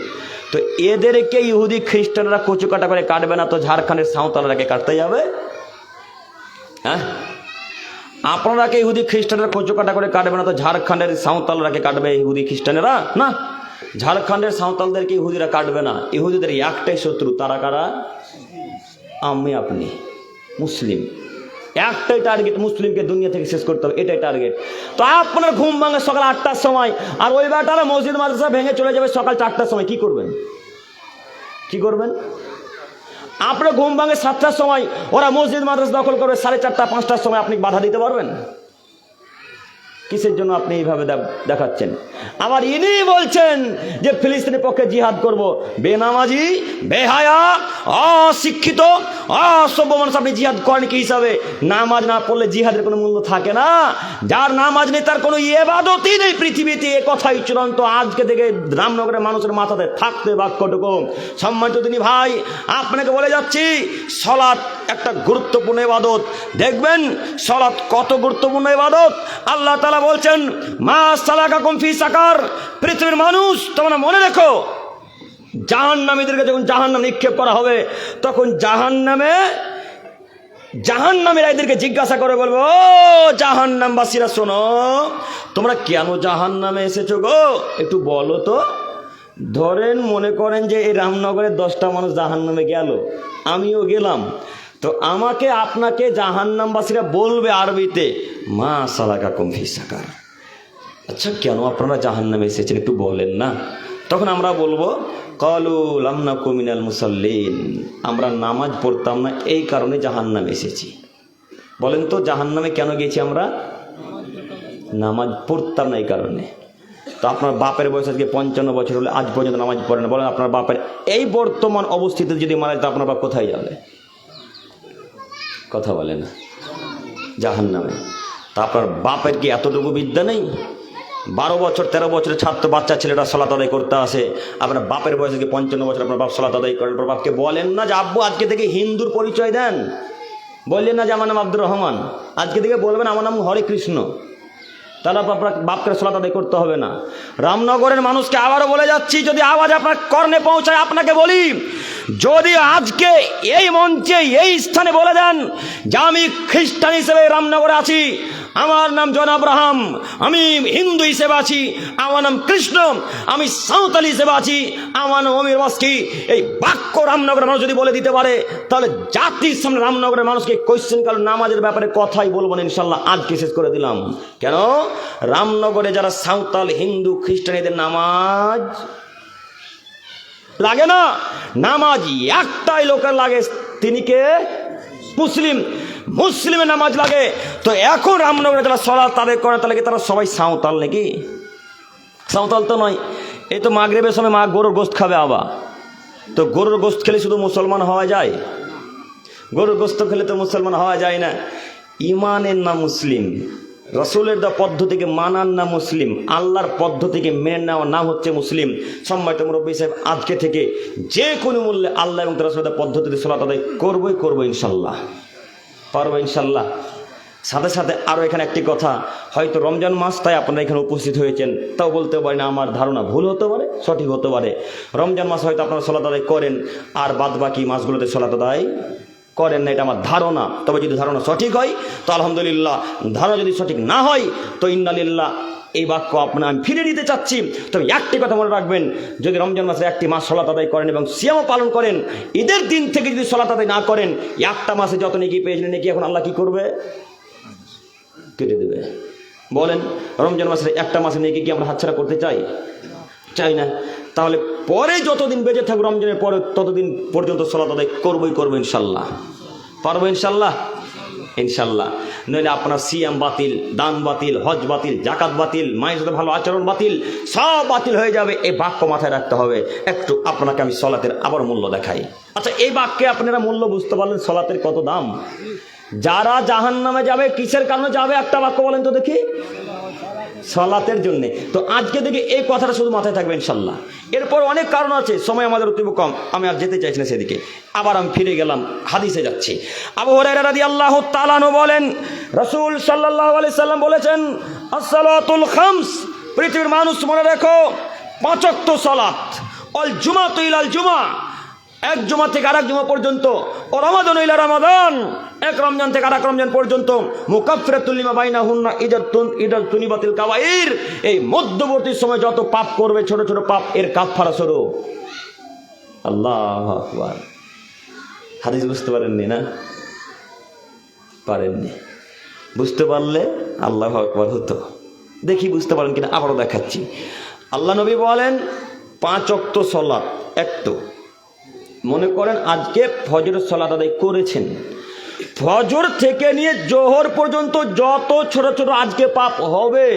তো এদেরকে ইহুদি খ্রিস্টানরা কচু কাটা করে কাটবে না, তো ঝাড়খণ্ডের সাঁওতালরাকে কাটতে যাবে? হ্যাঁ, আপনারাকে ইহুদি খ্রিস্টানরা কচু কাটা করে কাটবে না, তো ঝাড়খণ্ডের সাঁওতালরাকে কাটবে ইহুদি খ্রিস্টানেরা? না, ঝাড়খণ্ডের সাঁওতালদেরকে ইহুদিরা কাটবে না। ইহুদিদের একটাই শত্রু, তারা কারা? আমি আপনি মুসলিম। একটাই টার্গেট, মুসলিমকে দুনিয়া থেকে শেষ করতে হবে, এটাই টার্গেট। তো আপনার ঘুম ভাঙে সকাল 8টার সময়, আর ওই বেটারা মসজিদ মাদ্রাসা ভেঙে চলে যাবে সকাল 4টার সময়, কি করবেন? কি করবেন? আপনার ঘুম ভাঙে 7টার সময়, ওরা মসজিদ মাদ্রাসা দখল করবে 4:30 5টার সময়, আপনি বাধা দিতে পারবেন? কিসের জন্য আপনি এইভাবে দেখাচ্ছেন? আবার ইনি বলছেন যে ফিলিস্তিনের পক্ষে জিহাদ করব। বেনামাজি, বেহায়া, অশিক্ষিত, অসভ্য মানুষ আপনি জিহাদ করেন কি হিসাবে? নামাজ না পড়লে জিহাদের কোনো মূল্য থাকে না। যার নামাজ নেই তার কোনো ইবাদতই নেই পৃথিবীতে, এ কথাই চূড়ান্ত। আজকে থেকে রামনগরের মানুষের মাথাতে থাকতে বাক্যটুকু। সম্মানিত তিনি ভাই, আপনাকে বলে যাচ্ছি সালাত একটা গুরুত্বপূর্ণ ইবাদত। দেখবেন সালাত কত গুরুত্বপূর্ণ ইবাদত। আল্লাহ তাআলা বলছেন, মা সালাকাকুম ফি সাকার, পৃথিবীর মানুষ তোমরা মনে রেখো জাহান্নামীদেরকে যখন জাহান্নামে নিক্ষেপ করা হবে তখন জাহান্নামীরা এদেরকে জিজ্ঞাসা করে বলবো, ও জাহান্নামবাসীরা শোনো, তোমরা কেন জাহান্নামে এসেছো গো? একটু বলো তো। ধরেন মনে করেন যে এই রামনগরের 10টা মানুষ জাহান্নামে গেল, আমিও গেলাম, তো আমাকে আপনাকে জাহান্নামবাসীরা বলবে আরবিতে, মা সালাকাকুম ফি সাকার, আচ্ছা কেন আপনারা জাহান্নামে এসেছেন একটু বলেন না। তখন আমরা বলবো, ক্বালু লাম নাকু মিনাল মুসাল্লিন, আমরা নামাজ পড়তাম না এই কারণে জাহান্নামে এসেছি। বলেন তো জাহান্নামে কেন গেছি আমরা? নামাজ পড়তাম না এই কারণে। তো আপনার বাপের বয়স আজকে 55 বছর হলে আজ পর্যন্ত নামাজ পড়ে না, বলেন আপনার বাপের এই বর্তমান অবস্থিতি যদি মারা যায় তো আপনার বাপ কোথায় যাবে? কথা বলে না, জাহান্নামে। তা আপনার বাপের কি এতটুকু বিদ্যা নেই? 12 বছর 13 বছরের ছাত্র বাচ্চা ছেলেরা সালাত আদায় করতে আসে, আপনার বাপের বয়সে 55 বছর আপনার বাপ সালাত আদায় করেন। আপনার বাপকে বলেন না যে আব্বু আজকে থেকে হিন্দুর পরিচয় দেন, বললেন না যে আমার নাম আব্দুর রহমান, আজকে থেকে বলবেন আমার নাম হরে কৃষ্ণ, তাহলে আপনার বাপকে সালাত আদায় করতে হবে না। রামনগরের মানুষকে আবারও বলে যাচ্ছি, যদি আওয়াজ আপনার কর্ণে পৌঁছায় আপনাকে বলি, যদি আজকে এই মঞ্চে এই স্থানে বলে দেন যে আমি খ্রিস্টান হিসেবে রামনগরে আছি, আমার নাম জনাব রাহাম, আমি হিন্দু হিসেবে আছি, আমার নাম কৃষ্ণ, আমি সাঁওতালি হিসেবে আছি, আমার নাম অমির বাস্কি, এই বাক্য রামনগরের মানুষ যদি বলে দিতে পারে তাহলে জাতির সামনে রামনগরের মানুষকে কোয়েশ্চেন কাল নামাজের ব্যাপারে কথাই বলবো না ইনশাল্লাহ। আজকে শেষ করে দিলাম। কেন? রামনগরে যারা সাঁওতাল, হিন্দু, খ্রিস্টান এদের নামাজ লাগে না। নামাজ একটাই লোকের লাগে, তিনি কে? মুসলিম। মুসলিমের নামাজ লাগে। তো এখন রামনগরে যারা সালাত আদায় করে তাহলে কি তারা সবাই সাঁওতাল নাকি? সাঁওতাল তো নয়। এই তো মাগরিবের সময় মা গরুর গোশত খাবে আবার, তো গরুর গোশত খেলে শুধু মুসলমান হওয়া যায়? গরুর গোশত খেলে তো মুসলমান হওয়া যায় না। ইমানের নাম মুসলিম, রসুলের দা পদ্ধতিকে মানার নাম মুসলিম, আল্লাহর পদ্ধতিকে মেনে নেওয়ার নাম হচ্ছে মুসলিম। সম্মানিত মুরব্বী সাহেব, আজকে থেকে যে কোনো মূল্যে আল্লাহ এবং রসুলের পদ্ধতিতে সালাত আদায় করবো ইনশাল্লাহ, পারবো ইনশাল্লাহ। সাথে সাথে আরও এখানে একটি কথা, হয়তো রমজান মাস তাই আপনারা এখানে উপস্থিত হয়েছেন, তাও বলতে পারি না, আমার ধারণা ভুল হতে পারে, সঠিক হতে পারে। রমজান মাস হয়তো আপনারা সালাত আদায় করেন আর বাদ বাকি মাসগুলোতে সালাত আদায় করেন না, এটা আমার ধারণা। তবে যদি ধারণা সঠিক হয় তো আলহামদুলিল্লাহ, ধারণা যদি সঠিক না হয় তো ইন্নালিল্লাহ। এই বাক্য আমি ফিরে নিতে চাচ্ছি। তবে একটি কথা মনে রাখবেন, যদি রমজান মাসে একটি মাস সালাত আদায় করেন এবং সিয়ামও পালন করেন, ঈদের দিন থেকে যদি সালাত আদায় না করেন, একটা মাসে যত নেকি পেয়েছিলেন নাকি এখন আল্লাহ কি করবে? কেটে দেবে। বলেন, রমজান মাসের একটা মাসে নেকি কি আমরা হাতছাড়া করতে চাই না? তাহলে পরে যতদিন বেঁচে থাকবে রমজানের পরে ততদিন পর্যন্ত সালাত আদায় করবো ইনশাল্লাহ, পারবো ইনশাল্লাহ, ইনশাল্লাহ। নইলে আপনার সিয়াম বাতিল, দান বাতিল, হজ বাতিল, জাকাত বাতিল, মায়ের সাথে ভালো আচরণ বাতিল, সব বাতিল হয়ে যাবে। এই বাক্য মাথায় রাখতে হবে। একটু আপনাকে আমি সলাতের আবার মূল্য দেখাই। আচ্ছা, এই বাক্যে আপনারা মূল্য বুঝতে পারলেন সলাতের কত দাম। যারা জাহান্নামে যাবে কিসের কারণে যাবে? একটা বাক্য বলেন তো দেখি। সালাতের জন্য। তো আজকে দেখি এই কথাটা শুধু মাথায় থাকবে ইনশাল্লাহ। এরপর অনেক কারণ আছে, সময় আমাদের অতীব কম, আমি আর যেতে চাইছি না সেদিকে। আবার আমি ফিরে গেলাম, হাদিসে যাচ্ছি। আবু হুরায়রা রাদিয়াল্লাহু তাআলা আনহু বলেন, রাসূল সাল্লাল্লাহু আলাইহি সাল্লাম বলেছেন, as-salatul khams, পৃথিবীর মানুষ মনে রেখো, 5 ওয়াক্ত সালাত, অল জুমাতু ইলাল জুমা, এক জুমা থেকে আরেক জুমা পর্যন্ত, ও রমাদান ইলা রমাদান, এক রমজান থেকে আরেক রমজান পর্যন্ত, মুকাফফিরাতুল লিমা বাইনাহুন্না ইদা তুনিবাতিল কাবাইর, এই মধ্যবর্তী সময় যত পাপ করবে ছোট ছোট পাপ, এর কাফারা স্বরূপ। আল্লাহু আকবার। হাদিস বুঝতে পারেননি না? পারেননি? বুঝতে পারলে আল্লাহু আকবার হতো। দেখি বুঝতে পারেন কিনা, আবারও দেখাচ্ছি। আল্লাহ নবী বলেন 5 ওয়াক্ত সালাত। একটু মনে করেন আজকে ফজরের সালাত আদায় করেছেন, ফজর থেকে নিয়ে জোহর পর্যন্ত যত ছোট ছোট আজকে পাপ হবে,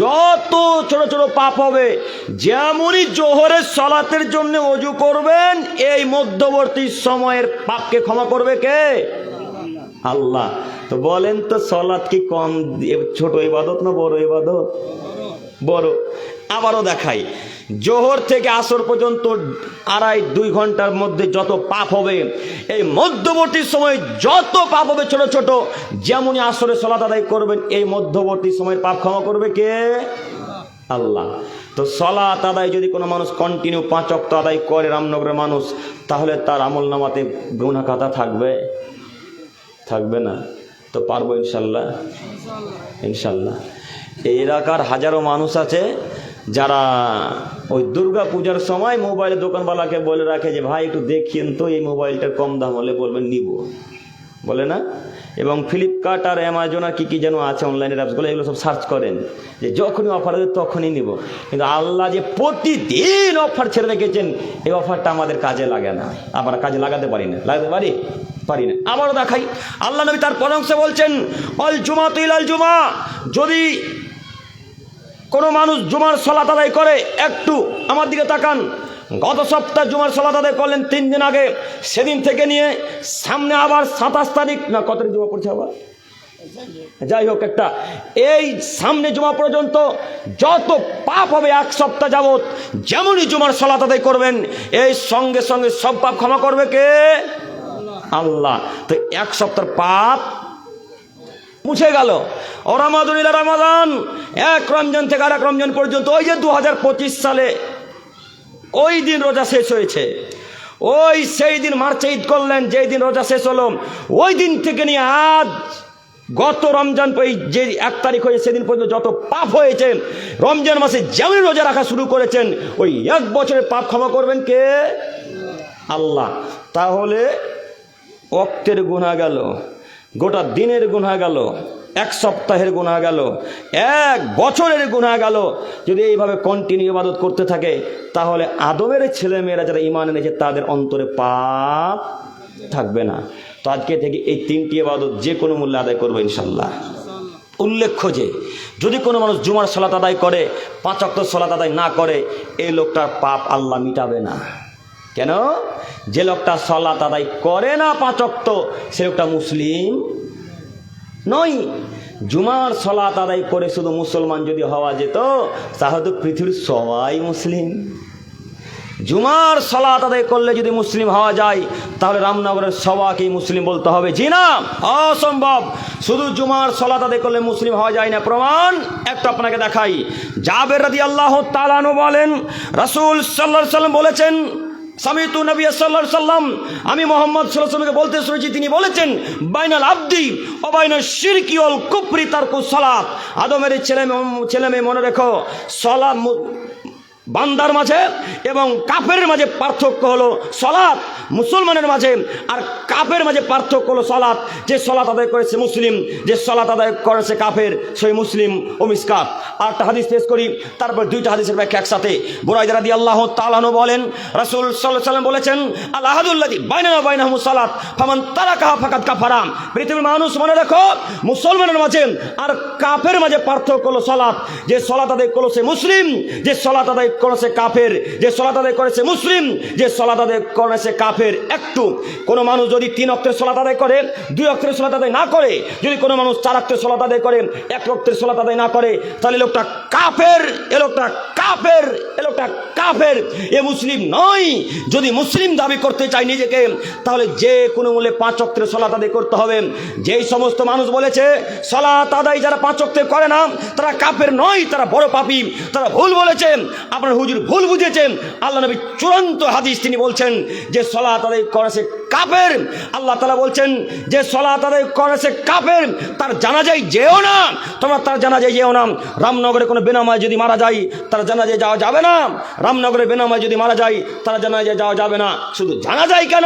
যত ছোট ছোট পাপ হবে, যেমনই জোহরের সালাতের জন্য ওযু করবেন, এই মধ্যবর্তী সময়ের পাপকে ক্ষমা করবে কে? আল্লাহ। তো বলেন তো, সালাত কি কম ছোট ইবাদত না বড় ইবাদত? বড়। আবারও দেখাই, জোহর থেকে আসর পর্যন্ত 2.5 ঘন্টার মধ্যে যত পাপ হবে, এই মধ্যবর্তী সময়ে যত পাপ হবে ছোট ছোট, যেমনই আসরে সালাত আদায় করবেন, এই মধ্যবর্তী সময়ের পাপ ক্ষমা করবে কে? আল্লাহ। তো সালাত আদায় যদি কোনো মানুষ কন্টিনিউ 5 ওয়াক্ত আদায় করে, রামনগরের মানুষ, তাহলে তার আমল নামাতে গুনাহ খাতা থাকবে না? তো পারবো ইনশাল্লাহ, ইনশাল্লাহ। এই এলাকার হাজারো মানুষ আছে যারা ওই দুর্গা পূজার সময় মোবাইলের দোকানওয়ালাকে বলে রাখে যে ভাই একটু দেখিয়েন তো এই মোবাইলটার কম দাম হলে বলবেন নিব, বলে না? এবং ফ্লিপকার্ট আর অ্যামাজন আর কি যেন আছে অনলাইনের অ্যাপসগুলো, এগুলো সব সার্চ করেন যে যখনই অফার আছে তখনই নিব। কিন্তু আল্লাহ যে প্রতিদিন অফার ছেড়ে রেখেছেন, এই অফারটা আমাদের কাজে লাগে না, আমরা কাজে লাগাতে পারি না। আবারও দেখাই, আল্লাহ নবী তার প্রশংসা বলছেন, অল জুমাতু ইলাল জুমা, যদি কোনো মানুষ জুমার সালাত আদায় করে, একটু আমার দিকে তাকান, গত সপ্তাহ জুমার সালাত আদায় করলেন 3 দিন আগে, সেদিন থেকে নিয়ে সামনে আবার 27 তারিখ না কত জুমা পড়ছে আবার, যাই হোক একটা, এই সামনে জুমা পর্যন্ত যত পাপ হবে 1 সপ্তাহ যাবত, যেমনই জুমার সালাত আদায় করবেন, এই সঙ্গে সঙ্গে সব পাপ ক্ষমা করবে কে? আল্লাহ। তো 1 সপ্তাহের পাপ মুছে গেল। ও রমাদান ইলা রমাদান, এক রমজান থেকে আরেক রমজান পর্যন্ত, ওই যে 2025 সালে ওই দিন রোজা শেষ হয়েছে, ওই সেই দিন মার্চে ঈদ করলেন, যেই দিন রোজা শেষ হলো, ওই দিন থেকে নিয়ে আজ গত রমজান যে 1 তারিখ হয়েছে সেদিন পর্যন্ত যত পাপ হয়েছে, রমজান মাসে যেমন রোজা রাখা শুরু করেছেন, ওই 1 বছরের পাপ ক্ষমা করবেন কে? আল্লাহ। তাহলে ওয়াক্তের গুনাহ গেল, গোটা দিনের গুনাহ গেল, 1 সপ্তাহের গুনাহ গেল, 1 বছরের গুনাহ গেল। যদি এইভাবে কন্টিনিউ ইবাদত করতে থাকে, তাহলে আদমের ছেলেমেয়েরা যারা ঈমান এনেছে তাদের অন্তরে পাপ থাকবে না। তো আজকে থেকে এই 3টি ইবাদত যে কোনো মূল্যে আদায় করবো ইনশাল্লাহ। উল্লেখ্য যে যদি কোনো মানুষ জুমার সালাত আদায় করে, 5 ওয়াক্ত সালাত আদায় না করে, এই লোকটার পাপ আল্লাহ মিটাবে না। কেন? যে লোকটা সালাত আদায় করে না 5 ওয়াক্ত, সে লোকটা মুসলিম নয়। জুমার সালাত আদায় করে শুধু মুসলমান যদি হওয়া যেত তাহলে তো পৃথিবীর সবাই মুসলিম। জুমার সালাত আদায় করলে যদি মুসলিম হওয়া যায় তাহলে রামনগরের সবাইকে মুসলিম বলতে হবে? জি না, অসম্ভব। শুধু জুমার সালাত আদায় করলে মুসলিম হওয়া যায় না। প্রমাণ একটা আপনাকে দেখাই। জাবের রাদিয়াল্লাহু তাআলা আনহু বলেন, রাসূল সাল্লাল্লাহু আলাইহি ওয়াসাল্লাম বলেছেন, সামিতু নবী সাল্লাল্লাহু আলাইহি ওয়াসাল্লাম, আমি মুহাম্মদ সাল্লাল্লাহু আলাইহি ওয়াসাল্লামকে বলতে শুনেছি, তিনি বলেছেন, বাইনাল আবদি ওয়া বাইনাশ শিরকি ওয়াল কুফরি তারকুস সালাত। আদমের ছেলে মেয়ে মনে রেখো, সালাত বান্দার মাঝে এবং কাফের মাঝে পার্থক্য হলো সালাত। মুসলমানের মাঝে আর কাফের মাঝে পার্থক্য হলো সালাত। যে সালাত আদায় করেছে মুসলিম, যে সালাত আদায় করেছে কাফের, সেই মুসলিম ও মিসকাত। আর একটা হাদিস পেশ করি, তারপর দুইটা হাদিসের ব্যাখ্যা একসাথে। বুরাইদা রাদিয়াল্লাহু তাআলা আনহু বলেন, রাসূল সাল্লাল্লাহু আলাইহি ওয়াসাল্লাম বলেছেন, আল আহাদুল্লাযী বাইনানা ওয়া বাইনাহুমুস সালাত ফামান তারাকাহা ফাকাদ কাফারা। পৃথিবীর মানুষ মনে রাখো, মুসলমানের মাঝে আর কাফের মাঝে পার্থক্য হলো সালাত। যে সালাত আদায় করেছে মুসলিম, যে সালাত আদায় করেছে কাফের, যে সালাত আদায় করেছে মুসলিম, যে সালাত আদায় করেছে কাফের। একটু কোনো মানুষ যদি 3 ওয়াক্তের সালাত আদায় করে, 2 ওয়াক্তের সালাত আদায় না করে, যদি কোনো মানুষ 4 ওয়াক্তের সালাত আদায় করে, 1 ওয়াক্তের সালাত আদায় না করে, তাহলে লোকটা কাফের, এ লোকটা কাফের, এ লোকটা কাফের, এ মুসলিম নয়। যদি মুসলিম দাবি করতে চাই নিজেকে, তাহলে যে কোনো মূল্যে 5 ওয়াক্তের সালাত আদায় করতে হবে। যেই সমস্ত মানুষ বলেছে সালাত আদায় যারা 5 ওয়াক্তের করে না তারা কাফের নয়, তারা বড় পাপী, তারা ভুল বলেছেন। আপনার হুজুর ভুল বুঝেছেন। আল্লাহ নবী চূড়ান্ত হাদিস তিনি বলছেন যে সালাত আদায় করেছে কাফের। আল্লাহ তাআলা বলছেন যে সালাত আদায় করেছে কাফের, তার জানাজায় যেও না, তোমরা তার জানাজায় যেও না। রামনগরে কোনো বেনামায় যদি মারা যায় তার জানাজায় যাওয়া যাবে না। রামনগরে বেনামায় যদি মারা যায় তার জানাজায় যাওয়া যাবে না। শুধু জানাজায় কেন,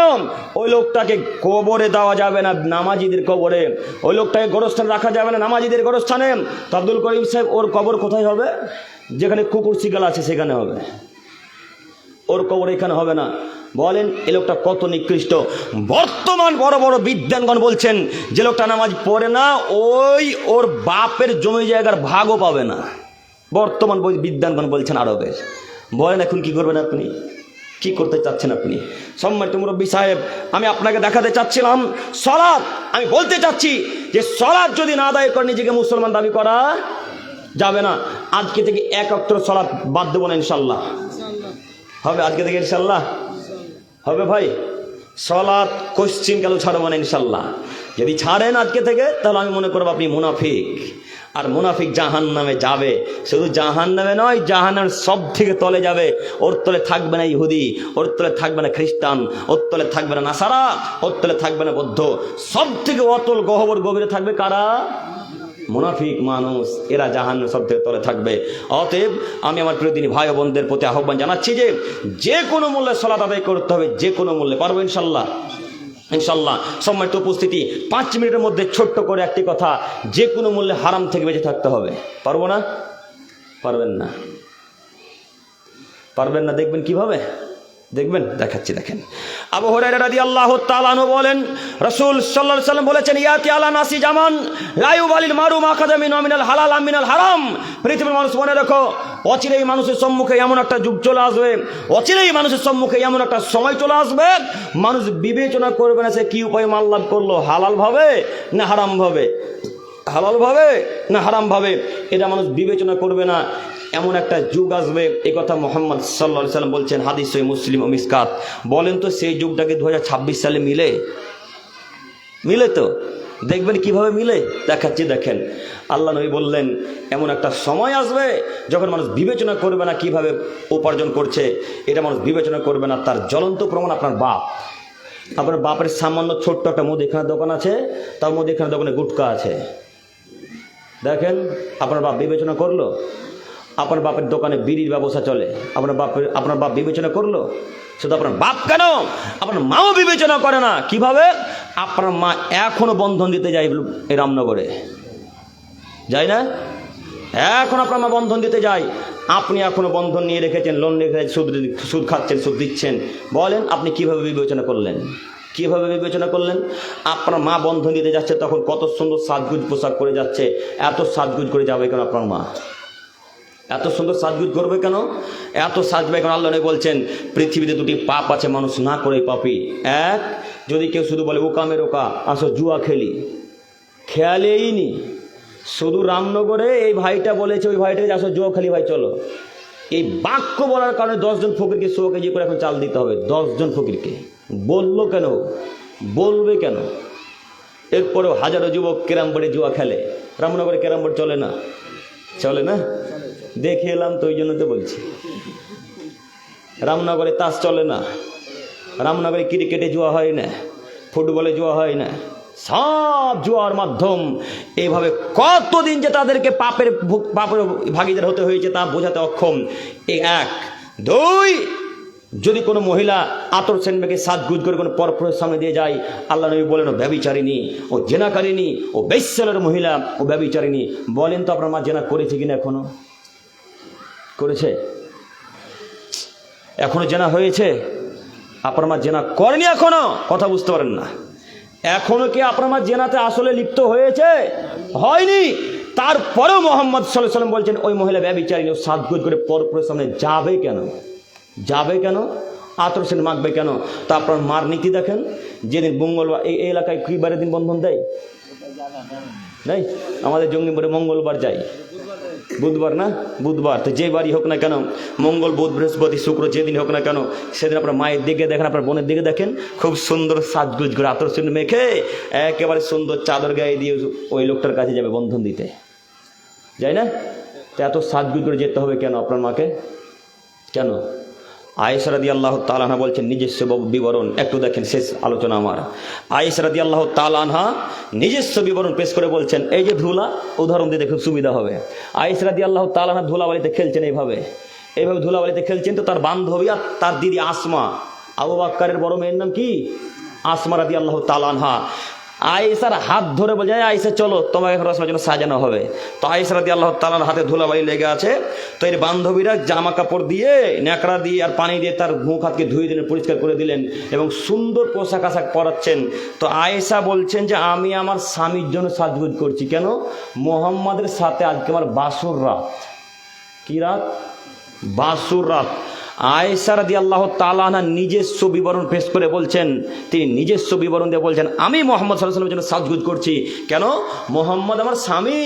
ওই লোকটাকে কবরে দেওয়া যাবে না, নামাজিদের কবরে। ওই লোকটাকে গোরস্থানে রাখা যাবে না, নামাজিদের গোরস্থানে। তো আব্দুল করিম সাহেব, ওর কবর কোথায় হবে? যেখানে কুকুর শিকাল আছে সেখানে হবে, ওর কবর এখানে হবে না। বলেন এ লোকটা কত নিকৃষ্ট। বর্তমান বড় বড় বিদ্বানগণ বলছেন যে লোকটা নামাজ পড়ে না, ওই ওর বাপের জমি জায়গার ভাগও পাবে না। বর্তমান বিদ্বানগণ বলছেন আরবের। বলেন এখন কি করবেন আপনি, কি করতে চাচ্ছেন আপনি? সম্মানিত মুরব্বী সাহেব, আমি আপনাকে দেখাতে চাচ্ছিলাম সালাত। আমি বলতে চাচ্ছি যে সালাত যদি না আদায় করে নিজেকে মুসলমান দাবি করা যাবে না। আজকে থেকে 1 ওয়াক্তের সালাত বাদ দেবো না, ইনশাল্লাহ হবে। আজকে থেকে ইনশাল্লাহ হবে ভাই। সালাত কোশ্চিন কাল ছাড়বো না ইনশাল্লাহ। যদি ছাড়েন আজকে থেকে, তাহলে আমি মনে করবো আপনি মুনাফিক। আর মুনাফিক জাহান্নামে যাবে। শুধু জাহান্নামে নয়, জাহান্নামের সব থেকে তলে যাবে। ওর তলে থাকবে না ইহুদি, ওর তলে থাকবে না খ্রিস্টান, ওর তলে থাকবে না নাসারা, ওর তলে থাকবে না বৌদ্ধ। সব থেকে অতল গহ্বর গভীরে থাকবে কারা? মুনাফিক মানুষ। এরা জাহান্নামের সব থেকে তলে থাকবে। অতএব আমি আমার প্রিয় দিনী ভাই বোনদের প্রতি আহ্বান জানাচ্ছি যে যে কোনো মূল্যে সালাত আদায় করতে হবে, যে কোনো মূল্যে। পারবো ইনশাল্লাহ? ইনশাল্লাহ। সম্মানিত উপস্থিতি, 5 মিনিটের মধ্যে ছোট্ট করে একটি কথা, যে কোনো মূল্যে হারাম থেকে বেঁচে থাকতে হবে। পারবো না? পারবেন না? পারবেন না? দেখবেন কিভাবে, দেখবেন, দেখাচ্ছি। দেখেন, আবু হুরায়রা রাদিয়াল্লাহু তাআলা আনহু বলেন, রাসূল সাল্লাল্লাহু আলাইহি ওয়াসাল্লাম বলেছেন, ইয়াতি আলা নাসি জামান লা ইউবালিল মারু মা কাযা মিনাল হালাল আম মিনাল হারাম। পৃথিবীর মানুষ মনে রাখো, অচিরেই মানুষের সম্মুখে এমন একটা যুগ চলে আসবে, অচিরেই মানুষের সম্মুখে এমন একটা সময় চলে আসবে, মানুষ বিবেচনা করবে না সে কি উপায় মাল লাভ করলো, হালাল ভাবে না হারাম ভাবে, হালাল ভাবে না হারাম ভাবে, এটা মানুষ বিবেচনা করবে না। এমন একটা যুগ আসবে, এই কথা মুহাম্মদ সাল্লাল্লাহু আলাইহি ওয়াসাল্লাম বলছেন, হাদিস সহিহ মুসলিম ও মিসকাত। বলেন তো সেই যুগটাকে 2026 সালে মিলে? মিলে তো? দেখবেন কিভাবে মিলে, দেখাচ্ছি। দেখেন, আল্লাহ নবী বললেন এমন একটা সময় আসবে যখন মানুষ বিবেচনা করবে না কিভাবে উপার্জন করছে, এটা মানুষ বিবেচনা করবে না। তার জ্বলন্ত প্রমাণ আপনার বাপ। আপনার বাপের সামান্য ছোট্ট একটা মুদিখানার দোকান আছে, তার মুদিখানার দোকানে গুটকা আছে। দেখেন, আপনার বাপ বিবেচনা করলো? আপনার বাপের দোকানে বিড়ির ব্যবসা চলে, আপনার বাপ বিবেচনা করলো? শুধু আপনার বাপ কেন, আপনার মাও বিবেচনা করে না। কিভাবে? আপনার মা এখনো বন্ধন দিতে যায় এই রামনগরে, যায় না? এখন আপনার মা বন্ধন দিতে যায়, আপনি এখনো বন্ধন নিয়ে রেখেছেন, লোন নিয়ে রেখেছেন, সুদ খাচ্ছেন, সুদ দিচ্ছেন। বলেন আপনি কিভাবে বিবেচনা করলেন? কিভাবে বিবেচনা করলেন? আপনার মা বন্ধন দিতে যাচ্ছে, তখন কত সুন্দর সাজগুজ পোশাক করে যাচ্ছে। এত সাজগুজ করে যাবে কেন আপনার মা? এত সুন্দর সাজগুজ করবে কেন? এত সাজবে কেন? আল্লাহ নবী বলছেন, পৃথিবীতে 2টি পাপ আছে মানুষ না করে পাপী। এক, যদি কেউ শুধু বলে ওকামের ওকা, আসো জুয়া খেলি, খেয়ালেই নি, শুধু রামনগরে এই ভাইটা বলেছে ওই ভাইটাকে আসো জোয়াখালী ভাই চলো, এই বাক্য বলার কারণে 10 জন ফকিরকে 100 কেজি করে এখন চাল দিতে হবে। 10 জন ফকিরকে বললো কেন, বলবে কেন? এরপরেও হাজারো যুবক ক্যারাম বোর্ডে জুয়া খেলে। রামনগরে ক্যারাম বোর্ড চলে না? চলে না? দেখে এলাম তো ওই জন্য তো বলছি। রামনগরে তাস চলে না? রামনগরে ক্রিকেটে জুয়া হয় না, ফুটবলে জুয়া হয় না, সব জুয়ার মাধ্যম। এইভাবে কতদিন যে তাদেরকে পাপের ভাগীদার হতে হয়েছে তা বোঝাতে অক্ষম। এই 1 2, যদি কোনো মহিলা আতর সেন মেখে সাজগুজ করে কোনো পরপুরুষের সামনে দিয়ে যায়, আল্লাহ নবী বলেন ও ব্যভিচারিণী, ও জেনাকারিণী, ও বেশ্যালয়ের মহিলা, ও ব্যভিচারিণী। বলেন তো আপনার মা জেনা করেছে কিনা? এখনো করেছে? এখনো জেনা হয়েছে? আপনার মা জেনা করেনি এখনো? কথা বুঝতে পারেন না। এখনো কি আপনার মা জেনাতে আসলে লিপ্ত হয়েছে? হয়নি। তারপরেও মোহাম্মদ সাল্লাল্লাহু আলাইহি ওয়াসাল্লাম বলছেন ওই মহিলা ব্যভিচারিণী, ও সাজগুজ করে পরপুরুষের সামনে যাবে কেন? যাবে কেন? আতর সেন মাখবে কেন? তা আপনার মার নীতি দেখেন। যেদিন মঙ্গলবার, এই এলাকায় কি বারের দিন বন্ধন দেয়? নেই। আমাদের জঙ্গিপুরে মঙ্গলবার যাই, বুধবার না? বুধবার। তো যে বাড়ি হোক না কেন, মঙ্গল, বুধ, বৃহস্পতি, শুক্র যেদিন হোক না কেন, সেদিন আপনার মায়ের দিকে দেখেন, আপনার বোনের দিকে দেখেন, খুব সুন্দর সাজগুজ করে আতর সেন মেখে একেবারে সুন্দর চাদর গায়ে দিয়ে ওই লোকটার কাছে যাবে বন্ধন দিতে, যায় না? তো এত সাজগুজ করে যেতে হবে কেন আপনার মাকে? কেন? আয়েশা রাদিয়াল্লাহু তাআলা আনহা বলছেন নিজস্ব বিবরণ, একটু দেখেন, শেষ আলোচনা আমার। আয়েশা রাদিয়াল্লাহু তাআলা আনহা নিজস্ব বিবরণ পেশ করে বলছেন, এই যে ধুলা, উদাহরণ দিয়ে দেখুন সুবিধা হবে। আয়েশা রাদিয়াল্লাহু তাআলা আনহা ধুলাবালিতে খেলছেন, এইভাবে ধুলাবালিতে খেলছেন। তো তার বান্ধবী আর তার দিদি আসমা, আবু বকরের বড় মেয়ের নাম কি? আসমা রাদিয়াল্লাহু তাআলা আনহা আয়েশার হাত ধরে বলে, আয়েশা চলো তোমাকে এখন রসমের জন্য সাজানো হবে। তো আয়েশা রাদিয়াল্লাহু তাআলার হাতে ধুলাবালি লেগে আছে। তো এর বান্ধবীরা জামা কাপড় দিয়ে, ন্যাকড়া দিয়ে আর পানি দিয়ে তার মুখ হাতকে ধুয়ে দিলেন, পরিষ্কার করে দিলেন এবং সুন্দর পোশাক আশাক পরাচ্ছেন। তো আয়েশা বলছেন যে আমি আমার স্বামীর জন্য সাজগুজ করছি। কেন? মুহাম্মাদের সাথে আজকে আমার বাসর রাত। কি রাত? বাসর রাত। আয়েশা রাদিয়াল্লাহু তাআলা আনহা নিজস্ব বিবরণ পেশ করে বলছেন, তিনি নিজস্ব বিবরণ দিয়ে বলছেন আমি মুহাম্মদ সাল্লাল্লাহু আলাইহি ওয়াসাল্লামের জন্য সাজগুজ করছি। কেন? মুহাম্মদ আমার স্বামী,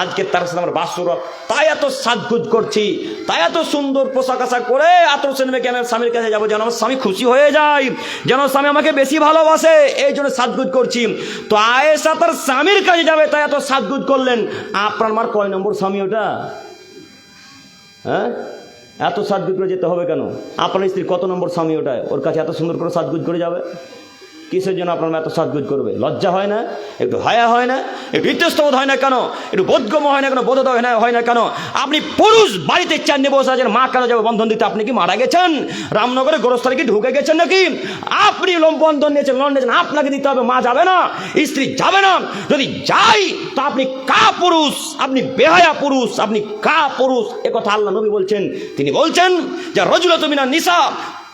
আজকে তার সাথে আমার বাসরাত, তাই এত সাজগুজ করছি, তাই এত সুন্দর পোশাক আশাক করে আতর সেন মেখে আমি স্বামীর কাছে যাবো, যেন আমার স্বামী খুশি হয়ে যায়, যেন স্বামী আমাকে বেশি ভালোবাসে, এই জন্য সাজগুজ করছি। তো আয়েশা তার স্বামীর কাছে যাবে তাই এত সাজগুজ করলেন। আপনার মার কয় নম্বর স্বামী ওটা? হ্যাঁ, এত সাজগুজ করে যেতে হবে কেন? আপনার স্ত্রী কত নম্বর স্বামী ওটা? ওর কাছে এত সুন্দর করে সাজগুজ করে যাবে? কিসের জন্য আপনার এত সাজগুজ করবে? লজ্জা হয় না? একটু হায়া হয় না? একটু ইতস্তবোধ হয় না কেন? একটু বোধগম্য হয় না কেন? বোধোদয় হয় না কেন? আপনি পুরুষ, বাড়িতে চান্নে বসে আছেন, মা কেন যাবে বন্ধন দিতে? আপনি কি মারা গেছেন? রামনগরে গোরস্থানে কি ঢুকে গেছেন নাকি? আপনি বন্ধন নিয়েছেন, লোন নিয়েছেন, আপনাকে দিতে হবে, মা যাবে না, স্ত্রী যাবে না। যদি যাই তো আপনি কা পুরুষ, আপনি বেহায়া পুরুষ, আপনি কা পুরুষ। একথা আল্লাহ নবী বলছেন। তিনি বলছেন যে রাজুলাতু মিনান নিসা,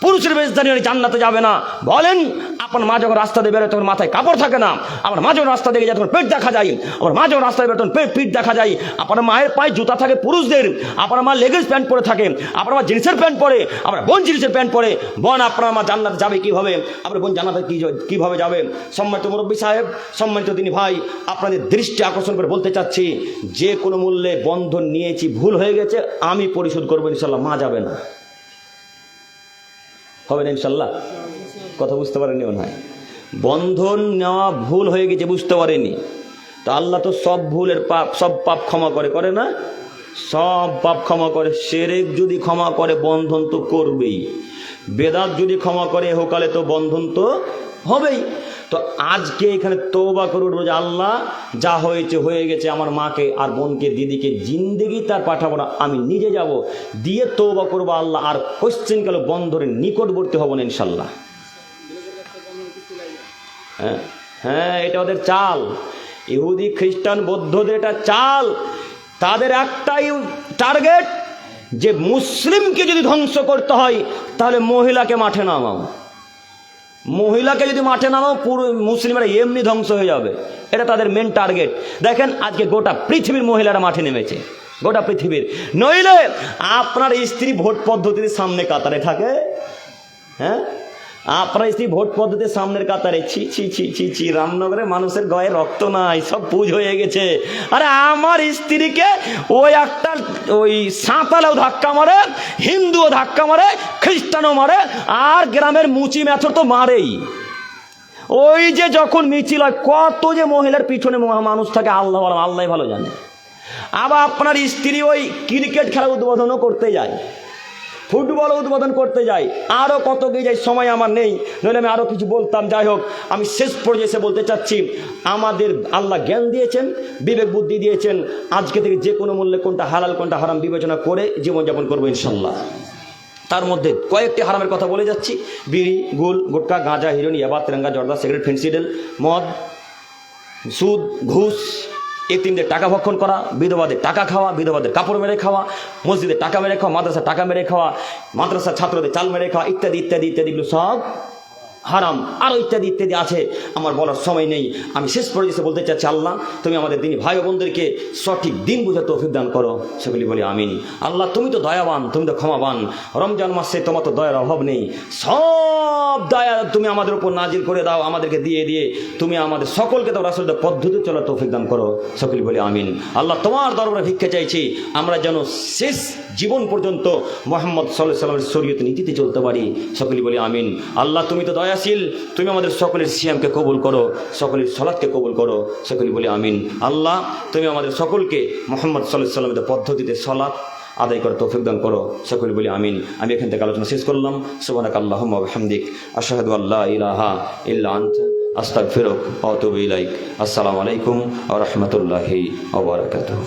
পুরুষের বেশধারী জান্নাতে যাবে না। বলেন আপনার মা যখন রাস্তা দিয়ে বেরোয় তখন মাথায় কাপড় থাকে না, আমার মা যখন রাস্তা দিয়ে যায় তখন পেট দেখা যায়, আমার মা যখন রাস্তায় বেরোয় তখন পিঠ দেখা যায়। আপনার মায়ের পায়ে জুতা থাকে পুরুষদের, আপনার মা লেগিংস প্যান্ট পরে থাকে, আপনার মা জিন্সের প্যান্ট পরে, আপনার বোন জিন্সের প্যান্ট পরে। বোন আপনার মা জান্নাতে যাবে কীভাবে? আপনার বোন জান্নাতে কীভাবে যাবে? সম্মানিত মুরব্বী সাহেব, সম্মানিত তিনি ভাই, আপনাদের দৃষ্টি আকর্ষণ করে বলতে চাচ্ছি, যে কোনো মূল্যে বন্ধন নিয়েছি, ভুল হয়ে গেছে, আমি পরিশোধ করবো ইনশাল্লাহ, মা যাবে না। হবে না ইনশাল্লাহ? কথা বুঝতে পারেনি মনে হয়। বন্ধন নেওয়া ভুল হয়ে গেছে, বুঝতে পারেনি। তো আল্লাহ তো সব ভুলের পাপ, সব পাপ ক্ষমা করে না? সব পাপ ক্ষমা করে। শিরক যদি ক্ষমা করে বন্ধন তো করবেই, বেদাত যদি ক্ষমা করে হোকালে তো বন্ধন তো হবেই। তো আজকে এখানে তওবা করে উঠবো যে আল্লাহ যা হয়েছে হয়ে গেছে, আমার মাকে আর বোনকে দিদিকে জিন্দেগি তার পাঠাবো না, আমি নিজে যাব, দিয়ে তওবা করবো আল্লাহ, আর কোশ্চেন গেল বন্ধনের নিকটবর্তী হব না ইনশাল্লাহ। হ্যাঁ, এটা ওদের চাল, ইহুদি খ্রিস্টান বৌদ্ধদের এটা চাল। তাদের একটাই টার্গেট যে মুসলিমকে যদি ধ্বংস করতে হয় তাহলে মহিলাকে মাঠে নামাও, মহিলাকে যদি মাঠে নামাও পুরো মুসলিমরা এমনি ধ্বংস হয়ে যাবে। এটা তাদের মেন টার্গেট। দেখেন আজকে গোটা পৃথিবীর মহিলারা মাঠে নেমেছে, গোটা পৃথিবীর। নইলে আপনার স্ত্রী ভোট পদ্ধতির সামনে কাতারে থাকে, হ্যাঁ, আপনার স্ত্রী ভোট পদ্ধতির সামনের কাতারে, ছি ছি ছি ছি ছি, রামনগরে মানুষের গায়ে রক্ত নাই, সব পুজ হয়ে গেছে। আরে আমার স্ত্রীকে ওই একটা ওই সাঁতালেও ধাক্কা মারে, হিন্দুও ধাক্কা মারে, খ্রিস্টানও মারে, আর গ্রামের মুচি মেথর তো মারেই। ওই যে যখন মিছিল হয় কত যে মহিলার পিছনে মানুষ থাকে আল্লাহ ভালো জানে। আবার আপনার স্ত্রী ওই ক্রিকেট খেলা উদ্বোধনও করতে যায়, ফুটবল উদ্বোধন করতে যাই, আরও কত গিয়ে যাই, সময় আমার নেই, নইলে আমি আরও কিছু বলতাম। যাই হোক, আমি শেষ পর্যায়ে এসে বলতে চাচ্ছি, আমাদের আল্লাহ জ্ঞান দিয়েছেন, বিবেক বুদ্ধি দিয়েছেন, আজকে থেকে যে কোনো মূল্যে কোনটা হালাল কোনটা হারাম বিবেচনা করে জীবনযাপন করবো ইনশাল্লাহ। তার মধ্যে কয়েকটি হারামের কথা বলে যাচ্ছি: বিড়ি, গুল, গুটকা, গাঁজা, হিরোইন, ইয়াবা, তেরেঙ্গা, জর্দা, সিগারেট, ফেন্সিডেল, মদ, সুদ, ঘুষ, এতিমদের টাকা ভক্ষণ করা, বিধবাদের টাকা খাওয়া, বিধবাদের কাপড় মেরে খাওয়া, মসজিদে টাকা মেরে খাওয়া, মাদ্রাসার টাকা মেরে খাওয়া, মাদ্রাসার ছাত্রদের চাল মেরে খাওয়া, ইত্যাদি ইত্যাদি ইত্যাদিগুলো সব হারাম। আরও ইত্যাদি ইত্যাদি আছে, আমার বলার সময় নেই। আমি শেষ পর্যায়ে বলতে চাচ্ছি, আল্লাহ তুমি আমাদের দিনী ভাই বোনদেরকে সঠিক দিন বুঝে তৌফিক দান করো, সেগুলি বলি আমিন। আল্লাহ তুমি তো দয়াবান, তুমি তো ক্ষমাবান, রমজান মাসে তোমার তো দয়ার অভাব নেই, সব দয়া তুমি আমাদের উপর নাজিল করে দাও, আমাদেরকে দিয়ে দিয়ে তুমি আমাদের সকলকে তো রাসূলের পদ্ধতি চলার তৌফিক দান করো, সকলে বলি আমিন। আল্লাহ তোমার দরবারে ভিক্ষা চাইছি, আমরা যেন শেষ জীবন পর্যন্ত মুহাম্মদ সাল্লাল্লাহু আলাইহি ওয়াসাল্লামের শরীয়ত নীতিতে চলতে পারি, সকলে বলি আমিন। আল্লাহ তুমি তো দয়াশীল, তুমি আমাদের সকলের সিয়ামকে কবুল করো, সকলের সালাতকে কবুল করো, সকলে বলি আমিন। আল্লাহ তুমি আমাদের সকলকে মুহাম্মদ সাল্লাল্লাহু আলাইহি ওয়াসাল্লামের পদ্ধতিতে সালাত আদায় করে তৌফিক দান করো, সকলে বলি আমিন। আমি এখান থেকে আলোচনা শেষ করলাম। সুবহানাকা আল্লাহুম্মা ওয়া বিহামদিক, আশহাদু আল্লা ইলাহা ইল্লা আনতা, আস্তাগফিরুকা ওয়া আতুবু ইলাইক। আসসালামু আলাইকুম ওয়া রাহমাতুল্লাহি ওয়া বারাকাতুহু।